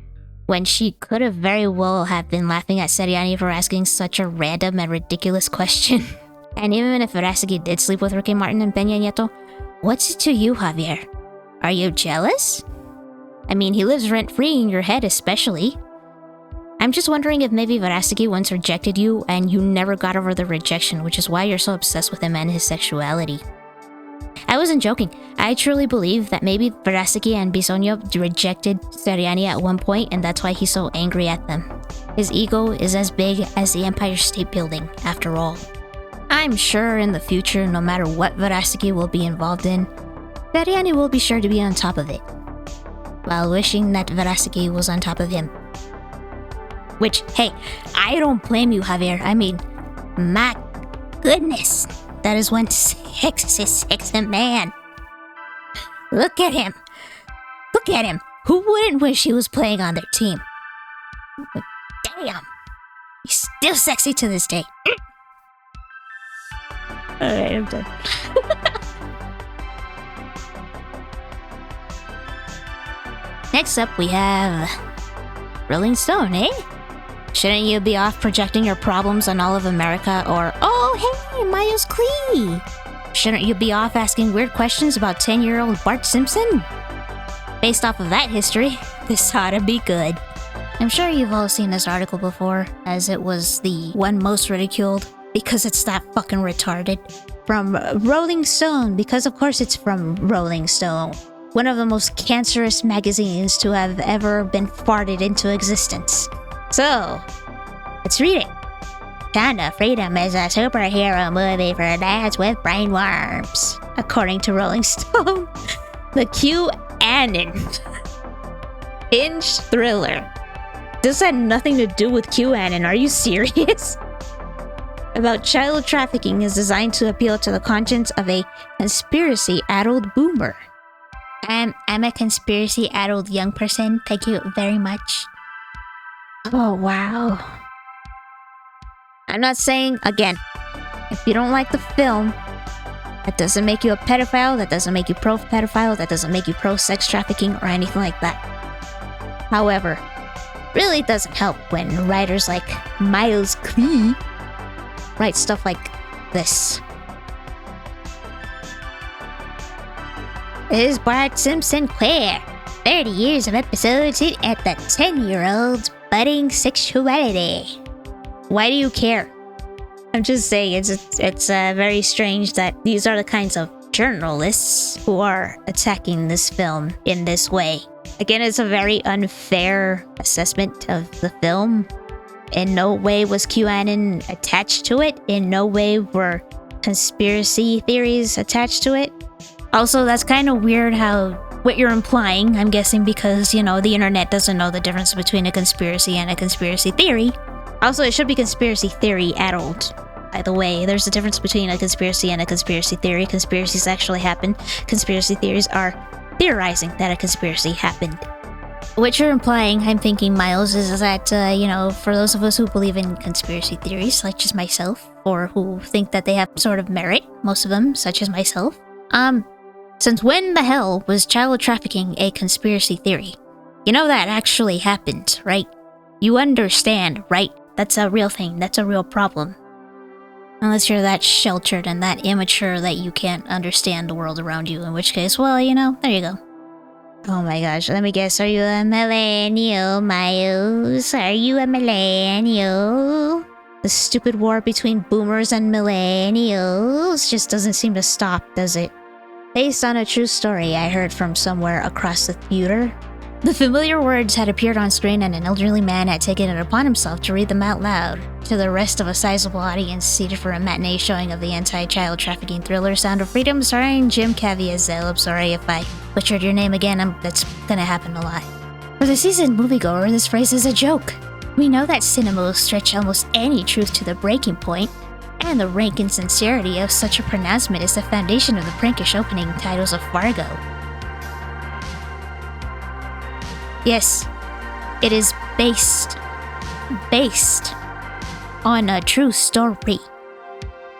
when she could have very well have been laughing at Seriani for asking such a random and ridiculous question. And even if Verastegui did sleep with Ricky Martin and Peña Nieto, what's it to you, Javier? Are you jealous? I mean, he lives rent-free in your head especially. I'm just wondering if maybe Verastegui once rejected you and you never got over the rejection, which is why you're so obsessed with him and his sexuality. I wasn't joking. I truly believe that maybe Verastegui and Bisogno rejected Seriani at one point, and that's why he's so angry at them. His ego is as big as the Empire State Building, after all. I'm sure in the future, no matter what Verastegui will be involved in, Seriani will be sure to be on top of it, while wishing that Verastegui was on top of him. Which, hey, I don't blame you, Javier. I mean, my goodness, that is one sexy man. Look at him. Look at him. Who wouldn't wish he was playing on their team? Damn. He's still sexy to this day. Alright, I'm done. Next up, we have Rolling Stone, eh? Shouldn't you be off projecting your problems on all of America? Or, oh, hey, Miles Klee! Shouldn't you be off asking weird questions about 10-year-old Bart Simpson? Based off of that history, this ought to be good. I'm sure you've all seen this article before, as it was the one most ridiculed, because it's that fucking retarded. From Rolling Stone, because of course it's from Rolling Stone. One of the most cancerous magazines to have ever been farted into existence. So, let's read it. Sound of Freedom is a superhero movie for dads with brainworms, according to Rolling Stone. The QAnon Hinge thriller. This had nothing to do with QAnon, are you serious? About child trafficking is designed to appeal to the conscience of a conspiracy-addled boomer. I'm a conspiracy-addled young person, thank you very much. Oh, wow. I'm not saying, again, if you don't like the film, that doesn't make you a pedophile, that doesn't make you pro-pedophile, that doesn't make you pro-sex trafficking or anything like that. However, really doesn't help when writers like Miles Klee write stuff like this. Is Bart Simpson queer? 30 years of episodes hit at the 10-year-old's budding sexuality. Why do you care? I'm just saying, it's very strange that these are the kinds of journalists who are attacking this film in this way. Again, it's a very unfair assessment of the film. In no way was QAnon attached to it. In no way were conspiracy theories attached to it. Also, that's kind of weird how what you're implying, I'm guessing because, you know, the internet doesn't know the difference between a conspiracy and a conspiracy theory. Also, it should be conspiracy theory addled. By the way, there's a difference between a conspiracy and a conspiracy theory. Conspiracies actually happen. Conspiracy theories are theorizing that a conspiracy happened. What you're implying, I'm thinking, Miles, is that, you know, for those of us who believe in conspiracy theories, such as myself, or who think that they have sort of merit, most of them, such as myself, since when the hell was child trafficking a conspiracy theory? You know that actually happened, right? You understand, right? That's a real thing. That's a real problem. Unless you're that sheltered and that immature that you can't understand the world around you, in which case, well, you know, there you go. Oh my gosh, let me guess, are you a millennial, Miles? Are you a millennial? The stupid war between boomers and millennials just doesn't seem to stop, does it? Based on a true story I heard from somewhere across the theater, the familiar words had appeared on screen and an elderly man had taken it upon himself to read them out loud to the rest of a sizable audience seated for a matinee showing of the anti-child trafficking thriller Sound of Freedom starring Jim Caviezel. I'm sorry if I butchered your name again, that's gonna happen a lot. For the seasoned moviegoer, this phrase is a joke. We know that cinema will stretch almost any truth to the breaking point, and the rank insincerity of such a pronouncement is the foundation of the prankish opening titles of Fargo. Yes, it is based on a true story.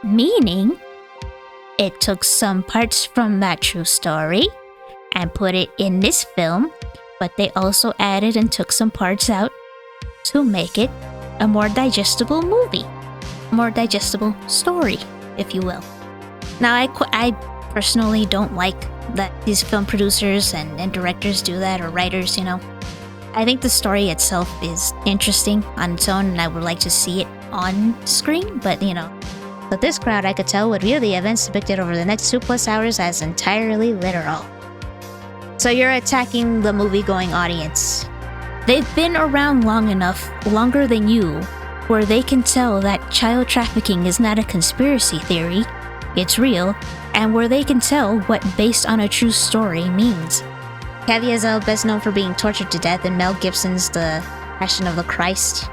Meaning, it took some parts from that true story and put it in this film, but they also added and took some parts out to make it a more digestible movie, a more digestible story, if you will. Now, I personally don't like that these film producers and directors do that, or writers, you know. I think the story itself is interesting on its own, and I would like to see it on screen, but you know. But this crowd, I could tell, would view the events depicted over the next 2+ hours as entirely literal. So you're attacking the movie-going audience. They've been around long enough, longer than you, where they can tell that child trafficking is not a conspiracy theory, it's real, and where they can tell what based on a true story means. Caviezel, best known for being tortured to death in Mel Gibson's The Passion of the Christ.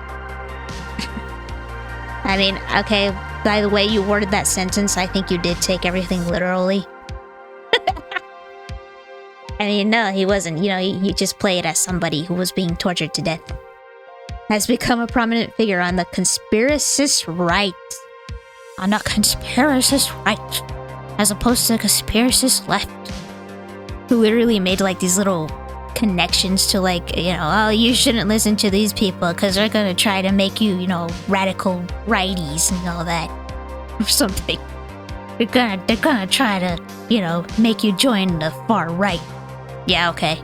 I mean, okay, by the way you worded that sentence, I think you did take everything literally. I mean, no, he wasn't. You know, he just played as somebody who was being tortured to death. Has become a prominent figure on the conspiracist right. On the conspiracist right. As opposed to the conspiracist left. Who literally made like these little connections to like, you know, oh, you shouldn't listen to these people because they're gonna try to make you, you know, radical righties and all that. Or something. They're gonna try to, you know, make you join the far right. Yeah, okay.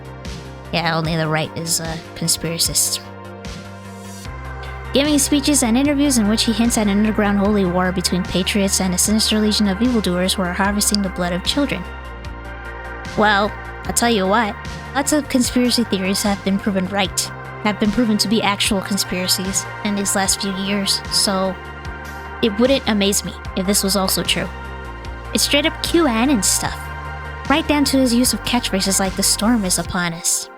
Yeah, only the right is conspiracist. Giving speeches and interviews in which he hints at an underground holy war between patriots and a sinister legion of evildoers who are harvesting the blood of children. Well, I'll tell you what, lots of conspiracy theories have been proven right, have been proven to be actual conspiracies in these last few years, so it wouldn't amaze me if this was also true. It's straight up QAnon stuff, right down to his use of catchphrases like "the storm is upon us."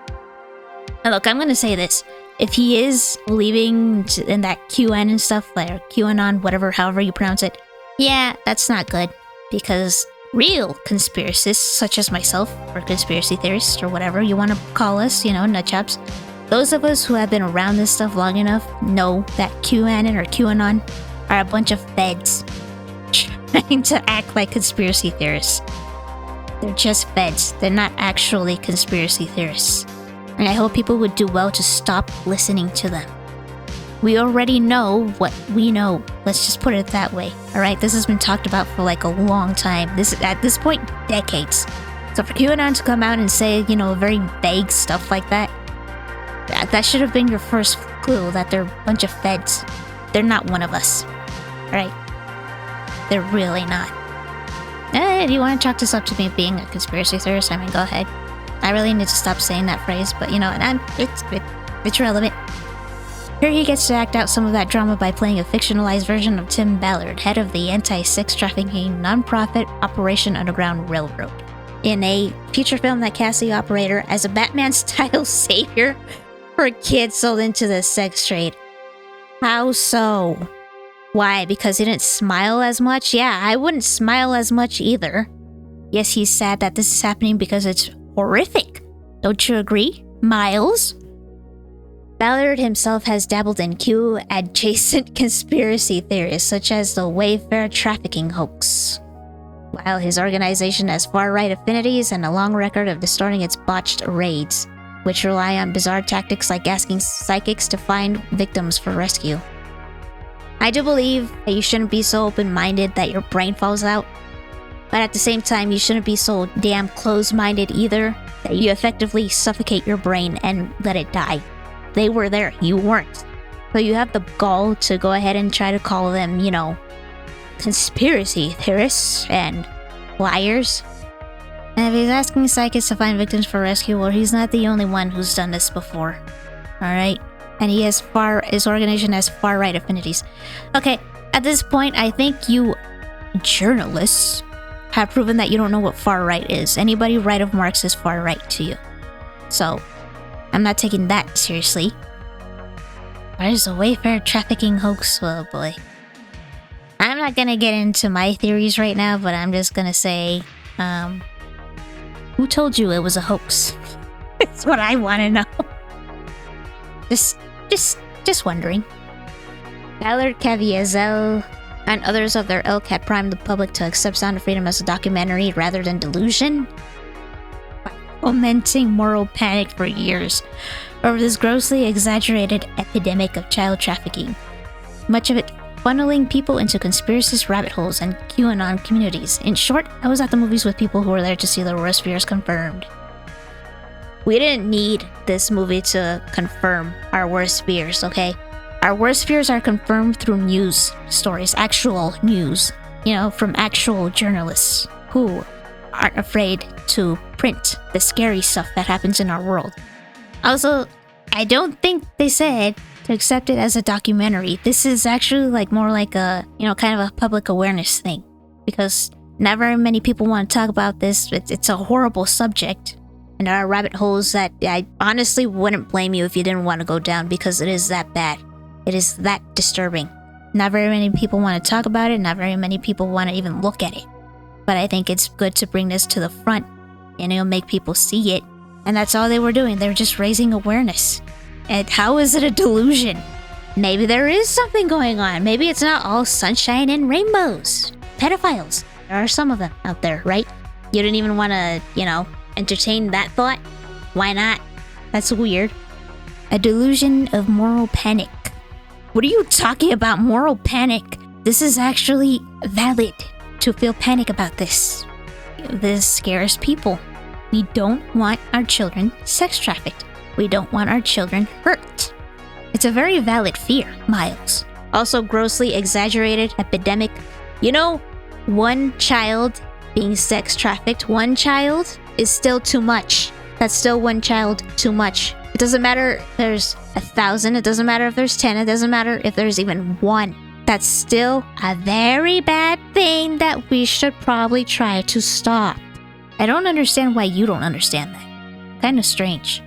Now look, I'm gonna say this. If he is believing in that QAnon stuff, like QAnon, whatever, however you pronounce it, yeah, that's not good. Because real conspiracists, such as myself, or conspiracy theorists, or whatever you want to call us, you know, nutjobs, those of us who have been around this stuff long enough know that QAnon or QAnon are a bunch of feds trying to act like conspiracy theorists. They're just feds. They're not actually conspiracy theorists. And I hope people would do well to stop listening to them. We already know what we know. Let's just put it that way. Alright, this has been talked about for like a long time. At this point, decades. So for QAnon to come out and say, you know, very vague stuff like that, that should have been your first clue that they're a bunch of feds. They're not one of us. Alright? They're really not. If you want to chalk this up to me being a conspiracy theorist, I mean, go ahead. I really need to stop saying that phrase, but you know, it's relevant. Here he gets to act out some of that drama by playing a fictionalized version of Tim Ballard, head of the anti-sex trafficking nonprofit Operation Underground Railroad, in a feature film that casts the operator as a Batman-style savior for kids sold into the sex trade. How so? Why? Because he didn't smile as much? Yeah, I wouldn't smile as much either. Yes, he's sad that this is happening because it's horrific. Don't you agree, Miles? Ballard himself has dabbled in Q-adjacent conspiracy theories, such as the Wayfair trafficking hoax. While his organization has far-right affinities and a long record of distorting its botched raids, which rely on bizarre tactics like asking psychics to find victims for rescue. I do believe that you shouldn't be so open-minded that your brain falls out, but at the same time, you shouldn't be so damn closed-minded either that you effectively suffocate your brain and let it die. They were there, you weren't. So you have the gall to go ahead and try to call them, you know, conspiracy theorists and liars. And if he's asking psychics to find victims for rescue, well, he's not the only one who's done this before. Alright? And his organization has far-right affinities. Okay, at this point, I think you journalists have proven that you don't know what far-right is. Anybody right of Marx is far-right to you. So, I'm not taking that seriously. Where's the Wayfair trafficking hoax? Oh boy. I'm not gonna get into my theories right now, but I'm just gonna say, who told you it was a hoax? That's what I want to know. Just wondering. Ballard Caviezel and others of their ilk had primed the public to accept Sound of Freedom as a documentary rather than delusion, by fomenting moral panic for years over this grossly exaggerated epidemic of child trafficking, much of it funneling people into conspiracist rabbit holes and QAnon communities. In short, I was at the movies with people who were there to see their worst fears confirmed. We didn't need this movie to confirm our worst fears, okay? Our worst fears are confirmed through news stories, actual news, from actual journalists who aren't afraid to print the scary stuff that happens in our world. Also, I don't think they said to accept it as a documentary. This is actually more like a, kind of a public awareness thing, because not very many people want to talk about this. It's a horrible subject, and there are rabbit holes that I honestly wouldn't blame you if you didn't want to go down, because it is that bad. It is that disturbing. Not very many people want to talk about it. Not very many people want to even look at it. But I think it's good to bring this to the front, and it'll make people see it. And that's all they were doing. They were just raising awareness. And how is it a delusion? Maybe there is something going on. Maybe it's not all sunshine and rainbows. Pedophiles. There are some of them out there, right? You didn't even want to, entertain that thought? Why not? That's weird. A delusion of moral panic. What are you talking about, moral panic? This is actually valid to feel panic about this. This scares people. We don't want our children sex trafficked. We don't want our children hurt. It's a very valid fear, Miles. Also grossly exaggerated epidemic. One child being sex trafficked, one child is still too much. That's still one child too much. It doesn't matter if there's 1,000, it doesn't matter if there's 10, it doesn't matter if there's even one. That's still a very bad thing that we should probably try to stop. I don't understand why you don't understand that. Kind of strange.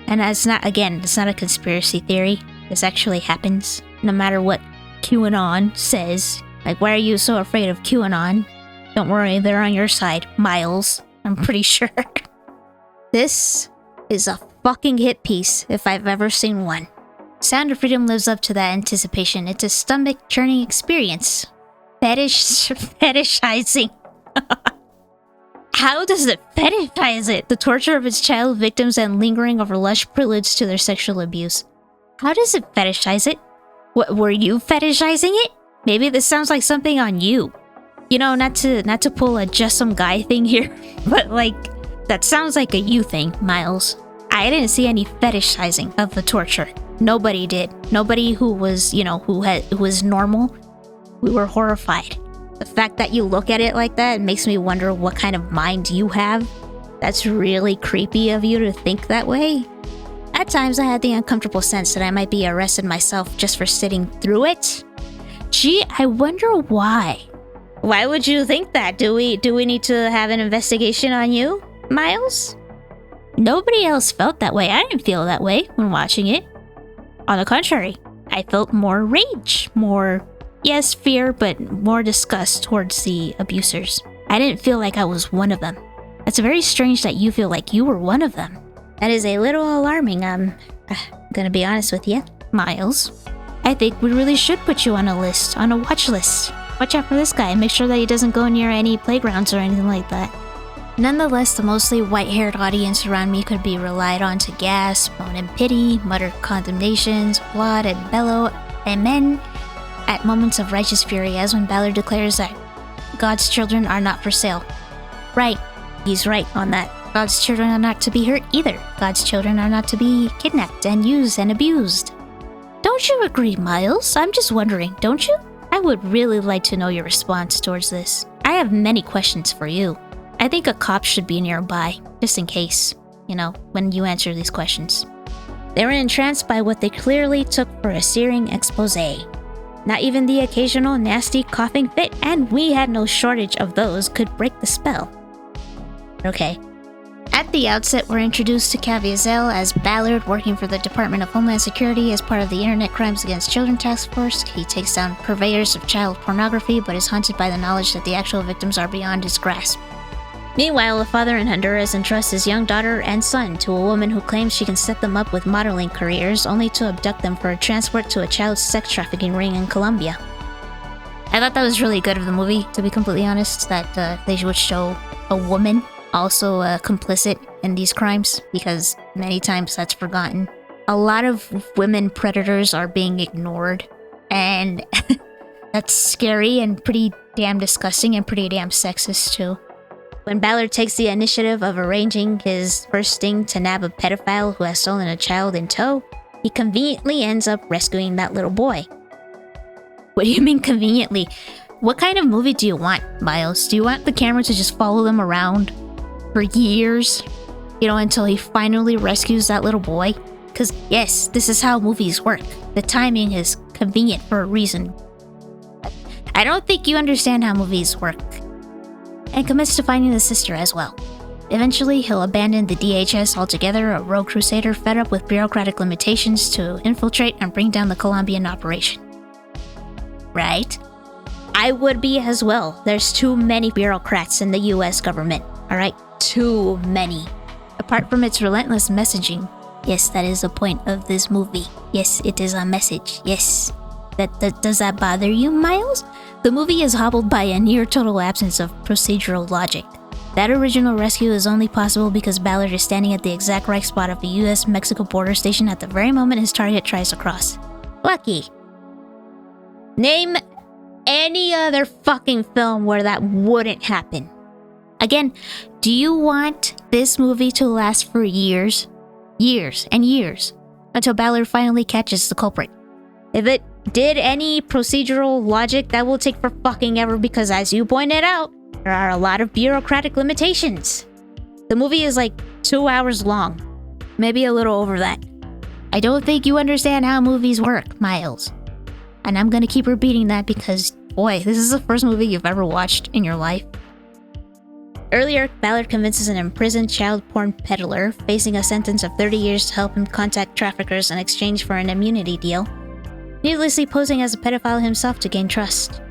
And it's not a conspiracy theory. This actually happens. No matter what QAnon says. Why are you so afraid of QAnon? Don't worry, they're on your side, Miles. I'm pretty sure. This is a fucking hit piece if I've ever seen one. Sound of Freedom lives up to that anticipation. It's a stomach-churning experience. Fetishizing. How does it fetishize it? The torture of its child victims and lingering over lush preludes to their sexual abuse. How does it fetishize it? What, were you fetishizing it? Maybe this sounds like something on you. Not to pull a just some guy thing here, but that sounds like a you thing, Miles. I didn't see any fetishizing of the torture. Nobody did. Nobody who was, who was normal. We were horrified. The fact that you look at it like that makes me wonder what kind of mind you have. That's really creepy of you to think that way. At times I had the uncomfortable sense that I might be arrested myself just for sitting through it. Gee, I wonder why. Why would you think that? Do we need to have an investigation on you, Miles? Nobody else felt that way. I didn't feel that way when watching it. On the contrary, I felt more rage, more, yes, fear, but more disgust towards the abusers. I didn't feel like I was one of them. It's very strange that you feel like you were one of them. That is a little alarming. I'm gonna be honest with you, Miles. I think we really should put you on a list, on a watch list. Watch out for this guy and make sure that he doesn't go near any playgrounds or anything like that. Nonetheless, the mostly white-haired audience around me could be relied on to gasp, moan in pity, mutter condemnations, applaud and bellow amen at moments of righteous fury, as when Ballard declares that God's children are not for sale. Right, he's right on that. God's children are not to be hurt either. God's children are not to be kidnapped and used and abused. Don't you agree, Miles? I'm just wondering, don't you? I would really like to know your response towards this. I have many questions for you. I think a cop should be nearby, just in case, when you answer these questions. They were entranced by what they clearly took for a searing expose. Not even the occasional nasty coughing fit, and we had no shortage of those, could break the spell. Okay. At the outset, we're introduced to Caviezel as Ballard, working for the Department of Homeland Security as part of the Internet Crimes Against Children Task Force. He takes down purveyors of child pornography, but is haunted by the knowledge that the actual victims are beyond his grasp. Meanwhile, a father in Honduras entrusts his young daughter and son to a woman who claims she can set them up with modeling careers, only to abduct them for a transport to a child sex trafficking ring in Colombia. I thought that was really good of the movie, to be completely honest, that they would show a woman also complicit in these crimes, because many times that's forgotten. A lot of women predators are being ignored, and that's scary and pretty damn disgusting and pretty damn sexist too. When Ballard takes the initiative of arranging his first sting to nab a pedophile who has stolen a child in tow, he conveniently ends up rescuing that little boy. What do you mean conveniently? What kind of movie do you want, Miles? Do you want the camera to just follow them around for years? You know, until he finally rescues that little boy? Because yes, this is how movies work. The timing is convenient for a reason. I don't think you understand how movies work. And commits to finding the sister as well. Eventually, he'll abandon the DHS altogether, a rogue crusader fed up with bureaucratic limitations to infiltrate and bring down the Colombian operation. Right? I would be as well. There's too many bureaucrats in the US government. Alright? Too many. Apart from its relentless messaging. Yes, that is the point of this movie. Yes, it is a message. Yes. Does that bother you, Miles? The movie is hobbled by a near total absence of procedural logic. That original rescue is only possible because Ballard is standing at the exact right spot of the US-Mexico border station at the very moment his target tries to cross. Lucky. Name any other fucking film where that wouldn't happen. Again, do you want this movie to last for years? Years and years. Until Ballard finally catches the culprit. If it did any procedural logic, that will take for fucking ever because, as you pointed out, there are a lot of bureaucratic limitations. The movie is like 2 hours long. Maybe a little over that. I don't think you understand how movies work, Miles. And I'm gonna keep repeating that because, boy, this is the first movie you've ever watched in your life. Earlier, Ballard convinces an imprisoned child porn peddler facing a sentence of 30 years to help him contact traffickers in exchange for an immunity deal, needlessly posing as a pedophile himself to gain trust.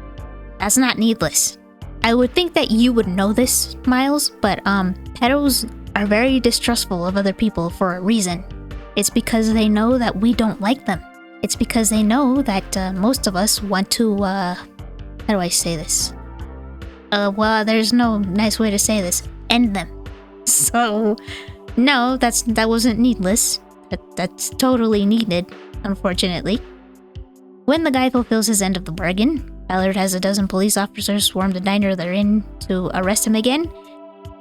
That's not needless. I would think that you would know this, Miles, but pedos are very distrustful of other people for a reason. It's because they know that we don't like them. It's because they know that most of us want to, how do I say this? Well, there's no nice way to say this. End them. So, no, that wasn't needless. That's totally needed, unfortunately. When the guy fulfills his end of the bargain, Ballard has a dozen police officers swarm the diner they're in to arrest him again.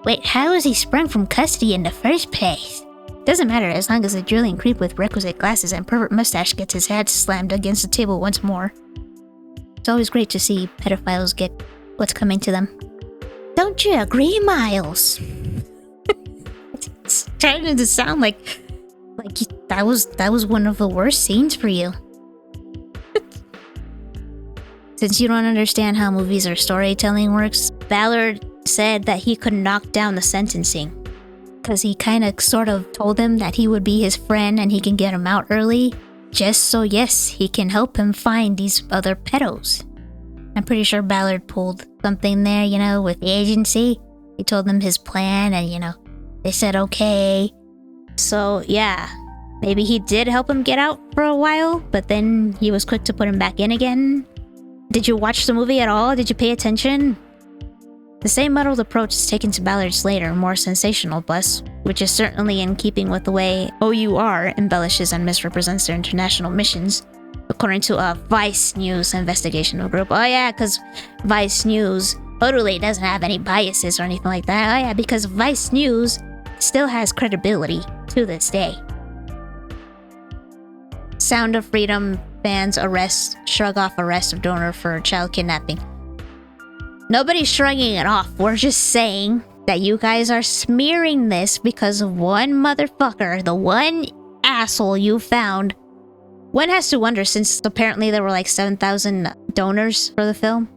Wait, how is he sprung from custody in the first place? Doesn't matter as long as the drilling creep with requisite glasses and pervert mustache gets his head slammed against the table once more. It's always great to see pedophiles get what's coming to them. Don't you agree, Miles? It's starting to sound like that was one of the worst scenes for you. Since you don't understand how movies or storytelling works, Ballard said that he could knock down the sentencing. Because he kind of sort of told him that he would be his friend and he can get him out early. Just so, yes, he can help him find these other pedos. I'm pretty sure Ballard pulled something there, you know, with the agency. He told them his plan and, you know, they said okay. So, yeah, maybe he did help him get out for a while, but then he was quick to put him back in again. Did you watch the movie at all? Did you pay attention? The same muddled approach is taken to Ballard's later, more sensational bus, which is certainly in keeping with the way OUR embellishes and misrepresents their international missions, according to a Vice News investigational group. Oh yeah, because Vice News totally doesn't have any biases or anything like that. Oh yeah, because Vice News still has credibility to this day. Sound of Freedom fans shrug off arrest of donor for child kidnapping. Nobody's shrugging it off. We're just saying that you guys are smearing this because of one motherfucker, the one asshole you found. One has to wonder, since apparently there were like 7,000 donors for the film.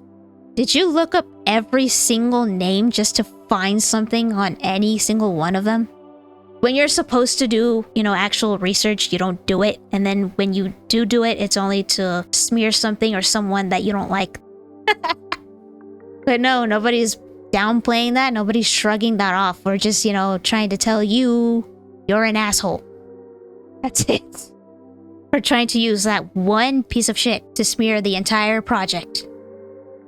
Did you look up every single name just to find something on any single one of them? When you're supposed to do, you know, actual research, you don't do it. And then when you do it, it's only to smear something or someone that you don't like. But no, nobody's downplaying that. Nobody's shrugging that off. We're just, you know, trying to tell you you're an asshole. That's it. We're trying to use that one piece of shit to smear the entire project.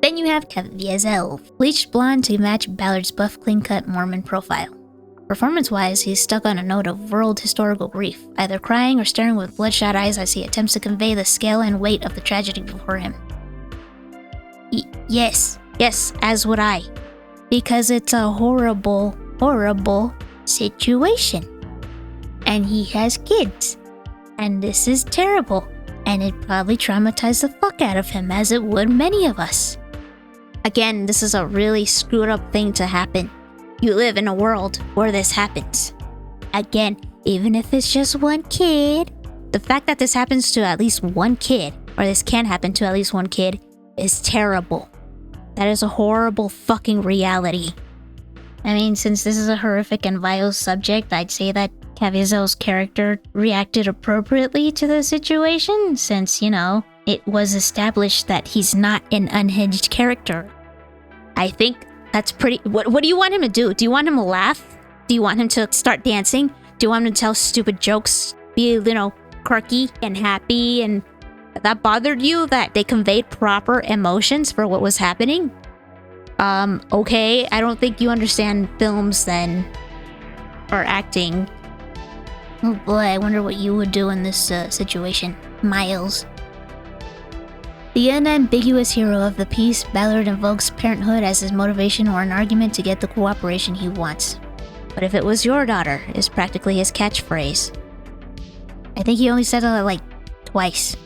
Then you have Caviezel, bleached blonde to match Ballard's buff, clean-cut Mormon profile. Performance-wise, he's stuck on a note of world historical grief, either crying or staring with bloodshot eyes as he attempts to convey the scale and weight of the tragedy before him. Yes, as would I. Because it's a horrible, horrible situation. And he has kids. And this is terrible. And it probably traumatized the fuck out of him, as it would many of us. Again, this is a really screwed up thing to happen. You live in a world where this happens. Again, even if it's just one kid, the fact that this happens to at least one kid, or this can happen to at least one kid, is terrible. That is a horrible fucking reality. I mean, since this is a horrific and vile subject, I'd say that Caviezel's character reacted appropriately to the situation, since, it was established that he's not an unhinged character. I think that's pretty... What do you want him to do? Do you want him to laugh? Do you want him to start dancing? Do you want him to tell stupid jokes? Be, quirky and happy? And that bothered you that they conveyed proper emotions for what was happening? Okay. I don't think you understand films then. Or acting. Oh boy, I wonder what you would do in this situation. Miles. The unambiguous hero of the piece, Ballard invokes parenthood as his motivation or an argument to get the cooperation he wants. But if it was your daughter, is practically his catchphrase. I think he only said it twice.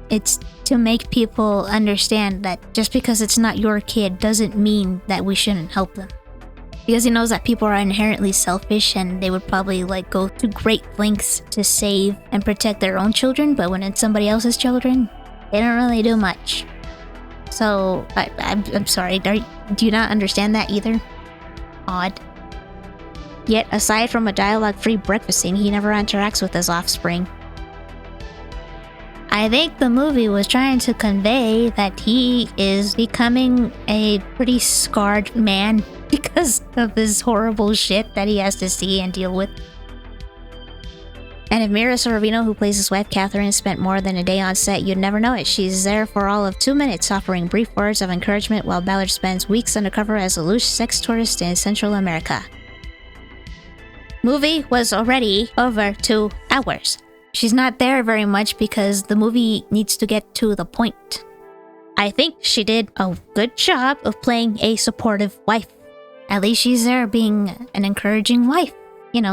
It's to make people understand that just because it's not your kid doesn't mean that we shouldn't help them. Because he knows that people are inherently selfish and they would probably go to great lengths to save and protect their own children, but when it's somebody else's children, they don't really do much. So, I'm sorry, do you not understand that either? Odd. Yet, aside from a dialogue-free breakfast scene, he never interacts with his offspring. I think the movie was trying to convey that he is becoming a pretty scarred man because of this horrible shit that he has to see and deal with. And if Mira Sorvino, who plays his wife Catherine, spent more than a day on set, you'd never know it. She's there for all of 2 minutes, offering brief words of encouragement while Ballard spends weeks undercover as a loose sex tourist in Central America. Movie was already over 2 hours. She's not there very much because the movie needs to get to the point. I think she did a good job of playing a supportive wife. At least she's there being an encouraging wife.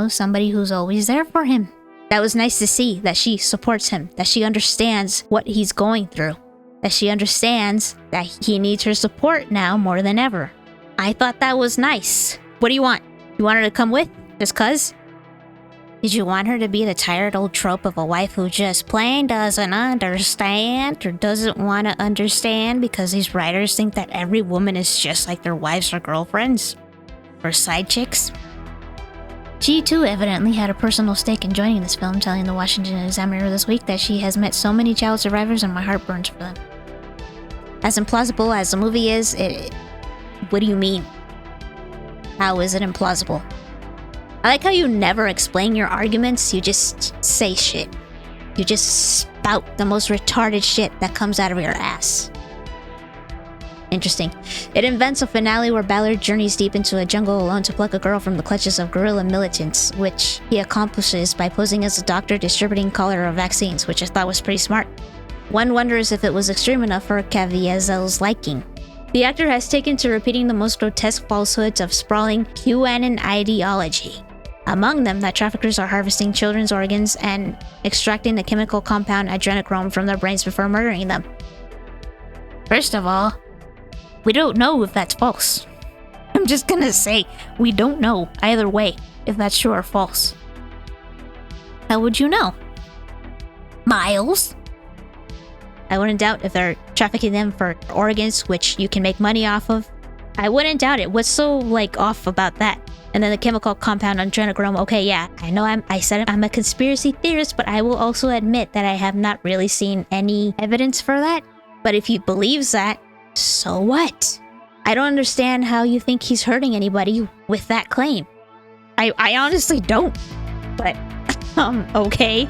Somebody who's always there for him. That was nice to see, that she supports him, that she understands what he's going through, that she understands that he needs her support now more than ever. I thought that was nice. What do you want? You want her to come with? Just 'cause? Did you want her to be the tired old trope of a wife who just plain doesn't understand or doesn't want to understand because these writers think that every woman is just like their wives or girlfriends? Or side chicks? She too evidently had a personal stake in joining this film, telling the Washington Examiner this week that she has met so many child survivors and my heart burns for them. As implausible as the movie is, what do you mean? How is it implausible? I like how you never explain your arguments, you just say shit. You just spout the most retarded shit that comes out of your ass. Interesting. It invents a finale where Ballard journeys deep into a jungle alone to pluck a girl from the clutches of guerrilla militants, which he accomplishes by posing as a doctor distributing cholera vaccines, which I thought was pretty smart. One wonders if it was extreme enough for Caviezel's liking. The actor has taken to repeating the most grotesque falsehoods of sprawling QAnon ideology. Among them, that traffickers are harvesting children's organs and extracting the chemical compound adrenochrome from their brains before murdering them. First of all, we don't know if that's false. I'm just gonna say, we don't know either way if that's true or false. How would you know? Miles? I wouldn't doubt if they're trafficking them for organs, which you can make money off of. I wouldn't doubt it. What's so, off about that? And then the chemical compound adrenochrome. Okay, yeah, I know I'm a conspiracy theorist, but I will also admit that I have not really seen any evidence for that. But if he believes that, so what? I don't understand how you think he's hurting anybody with that claim. I honestly don't. But, okay.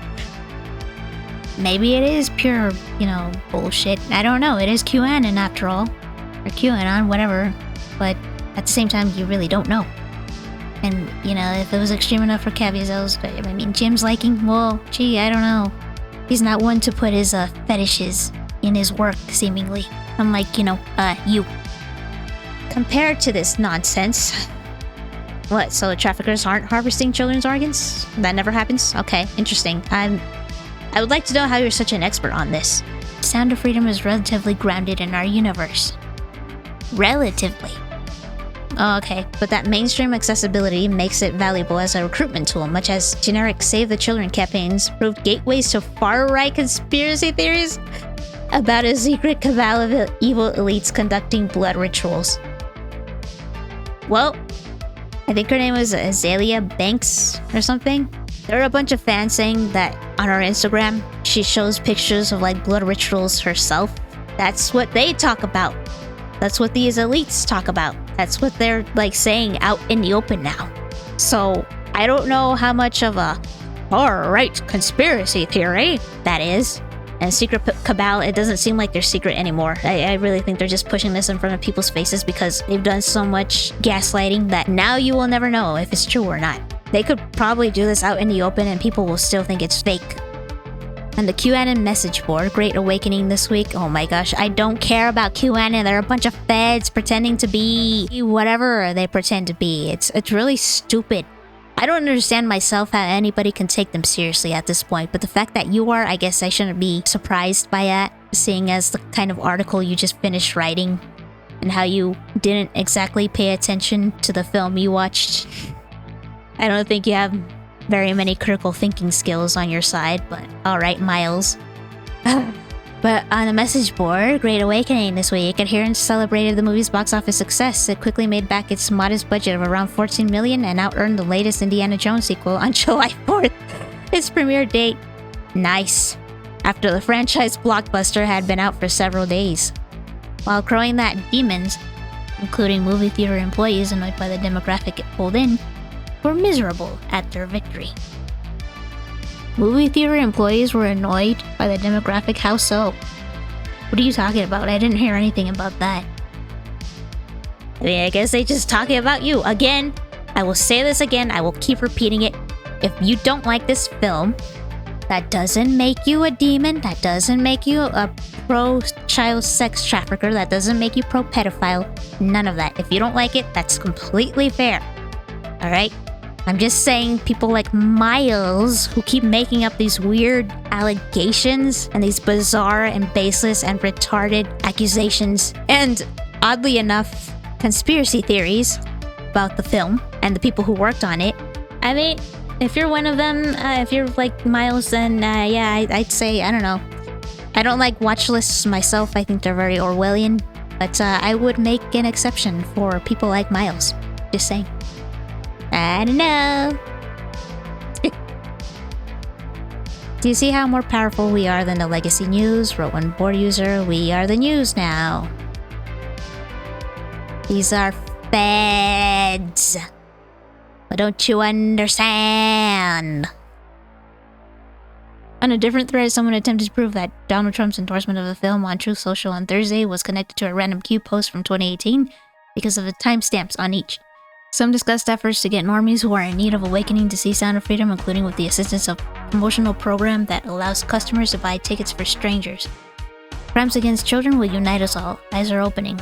Maybe it is pure, bullshit. I don't know. It is QAnon after all. or QAnon, whatever, but at the same time, you really don't know. And, you know, if it was extreme enough for Caviezel's, but I mean, Jim's liking, well, gee, I don't know. He's not one to put his fetishes in his work, seemingly. Unlike, you know, you. Compared to this nonsense. What, so traffickers aren't harvesting children's organs? That never happens? Okay, interesting. I would like to know how you're such an expert on this. Sound of Freedom is relatively grounded in our universe. Relatively. Oh, okay, but that mainstream accessibility makes it valuable as a recruitment tool, much as generic Save the Children campaigns proved gateways to far-right conspiracy theories about a secret cabal of evil elites conducting blood rituals. Well, I think her name was Azalea Banks or something. There are a bunch of fans saying that on her Instagram, she shows pictures of like blood rituals herself. That's what they talk about. That's what these elites talk about. That's what they're like saying out in the open now. So I don't know how much of a far-right conspiracy theory that is. And secret cabal, it doesn't seem like they're secret anymore. I really think they're just pushing this in front of people's faces because they've done so much gaslighting that now you will never know if it's true or not. They could probably do this out in the open and people will still think it's fake. And the QAnon message board, Great Awakening this week. Oh my gosh, I don't care about QAnon. They're a bunch of feds pretending to be whatever they pretend to be. It's really stupid. I don't understand myself how anybody can take them seriously at this point, but the fact that you are, I guess I shouldn't be surprised by that, seeing as the kind of article you just finished writing and how you didn't exactly pay attention to the film you watched. I don't think you have very many critical thinking skills on your side, but alright, Miles. But on the message board, Great Awakening this week, adherents celebrated the movie's box office success. It quickly made back its modest budget of around $14 million and out-earned the latest Indiana Jones sequel on July 4th, its premiere date. Nice. After the franchise blockbuster had been out for several days. While crowing that demons, including movie theater employees annoyed by the demographic it pulled in, were miserable at their victory. Movie theater employees were annoyed by the demographic? How so? What are you talking about? I didn't hear anything about that. I mean, I guess they just talking about you. Again, I will say this again, I will keep repeating it. If you don't like this film, that doesn't make you a demon, that doesn't make you a pro-child sex trafficker, that doesn't make you pro-pedophile, none of that. If you don't like it, that's completely fair. Alright? I'm just saying people like Miles, who keep making up these weird allegations and these bizarre and baseless and retarded accusations, and oddly enough, conspiracy theories about the film and the people who worked on it. I mean, if you're one of them, if you're like Miles, then yeah, I'd say, I don't know. I don't like watch lists myself, I think they're very Orwellian, but I would make an exception for people like Miles. Just saying. I don't know. Do you see how more powerful we are than the legacy news? Wrote one board user, we are the news now. These are feds. But don't you understand? On a different thread, someone attempted to prove that Donald Trump's endorsement of the film on Truth Social on Thursday was connected to a random Q post from 2018 because of the timestamps on each. Some discussed efforts to get normies who are in need of awakening to see Sound of Freedom, including with the assistance of a promotional program that allows customers to buy tickets for strangers. Crimes against children will unite us all. Eyes are opening.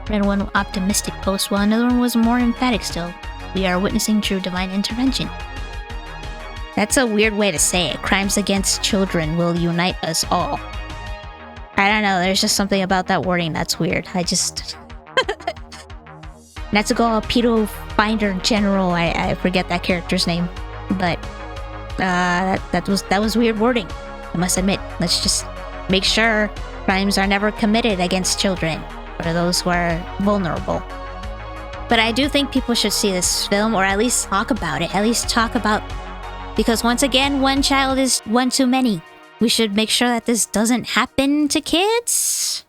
Read one optimistic post, while another one was more emphatic still. We are witnessing true divine intervention. That's a weird way to say it. Crimes against children will unite us all. I don't know, there's just something about that wording that's weird. I just... Not to go pedo finder general, I forget that character's name, but that was weird wording, I must admit. Let's just make sure crimes are never committed against children or those who are vulnerable. But I do think people should see this film, or at least talk about it. At least talk about, because once again, one child is one too many. We should make sure that this doesn't happen to kids.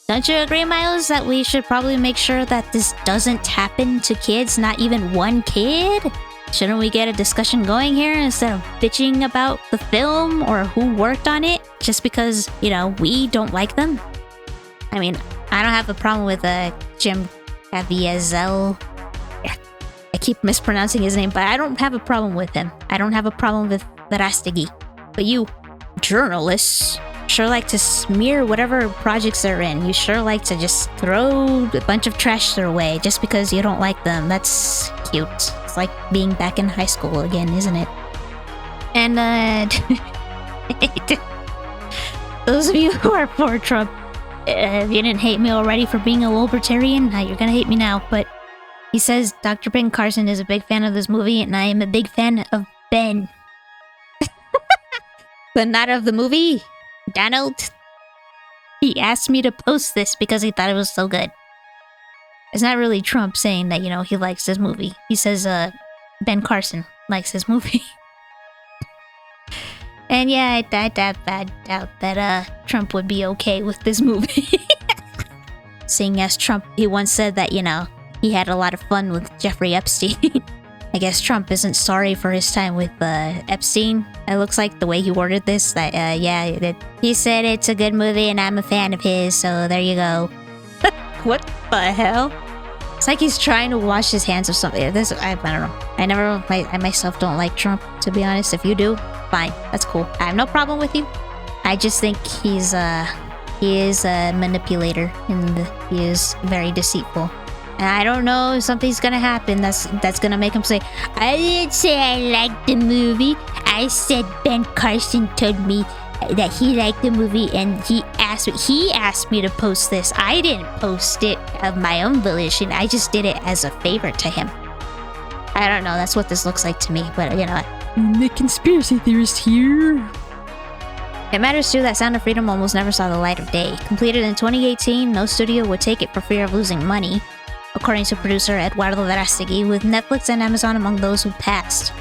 Don't you agree, Miles, that we should probably make sure that this doesn't happen to kids, not even one kid? Shouldn't we get a discussion going here instead of bitching about the film or who worked on it just because, you know, we don't like them? I mean, I don't have a problem with Jim Caviezel. I keep mispronouncing his name, but I don't have a problem with him. I don't have a problem with Verástegui. But you, journalists, sure like to smear whatever projects they're in. You sure like to just throw a bunch of trash their way just because you don't like them. That's cute. It's like being back in high school again, isn't it? And, those of you who are for Trump, if you didn't hate me already for being a libertarian, you're gonna hate me now, but he says Dr. Ben Carson is a big fan of this movie, and I am a big fan of Ben. But not of the movie. Donald. He asked me to post this because he thought it was so good. It's not really Trump saying that, he likes this movie. He says, Ben Carson likes this movie. And yeah, I doubt that, Trump would be okay with this movie. Seeing as Trump, he once said that, he had a lot of fun with Jeffrey Epstein. I guess Trump isn't sorry for his time with Epstein. It looks like the way he worded this, that he said it's a good movie and I'm a fan of his, so there you go. What the hell? It's like he's trying to wash his hands of something. I don't know. I myself don't like Trump, to be honest. If you do, fine. That's cool. I have no problem with you. I just think he is a manipulator and he is very deceitful. And I don't know if something's gonna happen that's gonna make him say, I didn't say I liked the movie. I said Ben Carson told me that he liked the movie and he asked me to post this. I didn't post it of my own volition. I just did it as a favor to him. I don't know, that's what this looks like to me, but the conspiracy theorist here. It matters too that Sound of Freedom almost never saw the light of day. Completed in 2018, no studio would take it for fear of losing money, according to producer Eduardo Verástegui, with Netflix and Amazon among those who passed.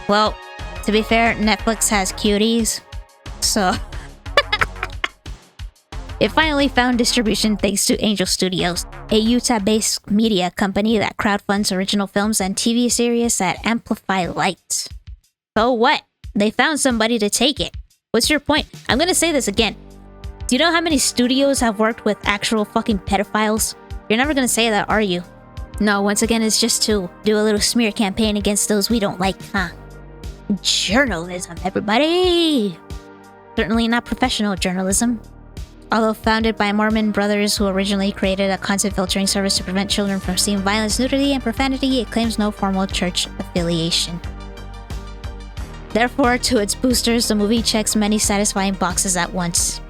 Well, to be fair, Netflix has cuties, so... It finally found distribution thanks to Angel Studios, a Utah-based media company that crowdfunds original films and TV series that amplify light. So what? They found somebody to take it. What's your point? I'm gonna say this again. Do you know how many studios have worked with actual fucking pedophiles? You're never gonna say that, are you? No, once again, it's just to do a little smear campaign against those we don't like, huh? Journalism, everybody! Certainly not professional journalism. Although founded by Mormon brothers who originally created a content filtering service to prevent children from seeing violence, nudity, and profanity, it claims no formal church affiliation. Therefore, to its boosters, the movie checks many satisfying boxes at once.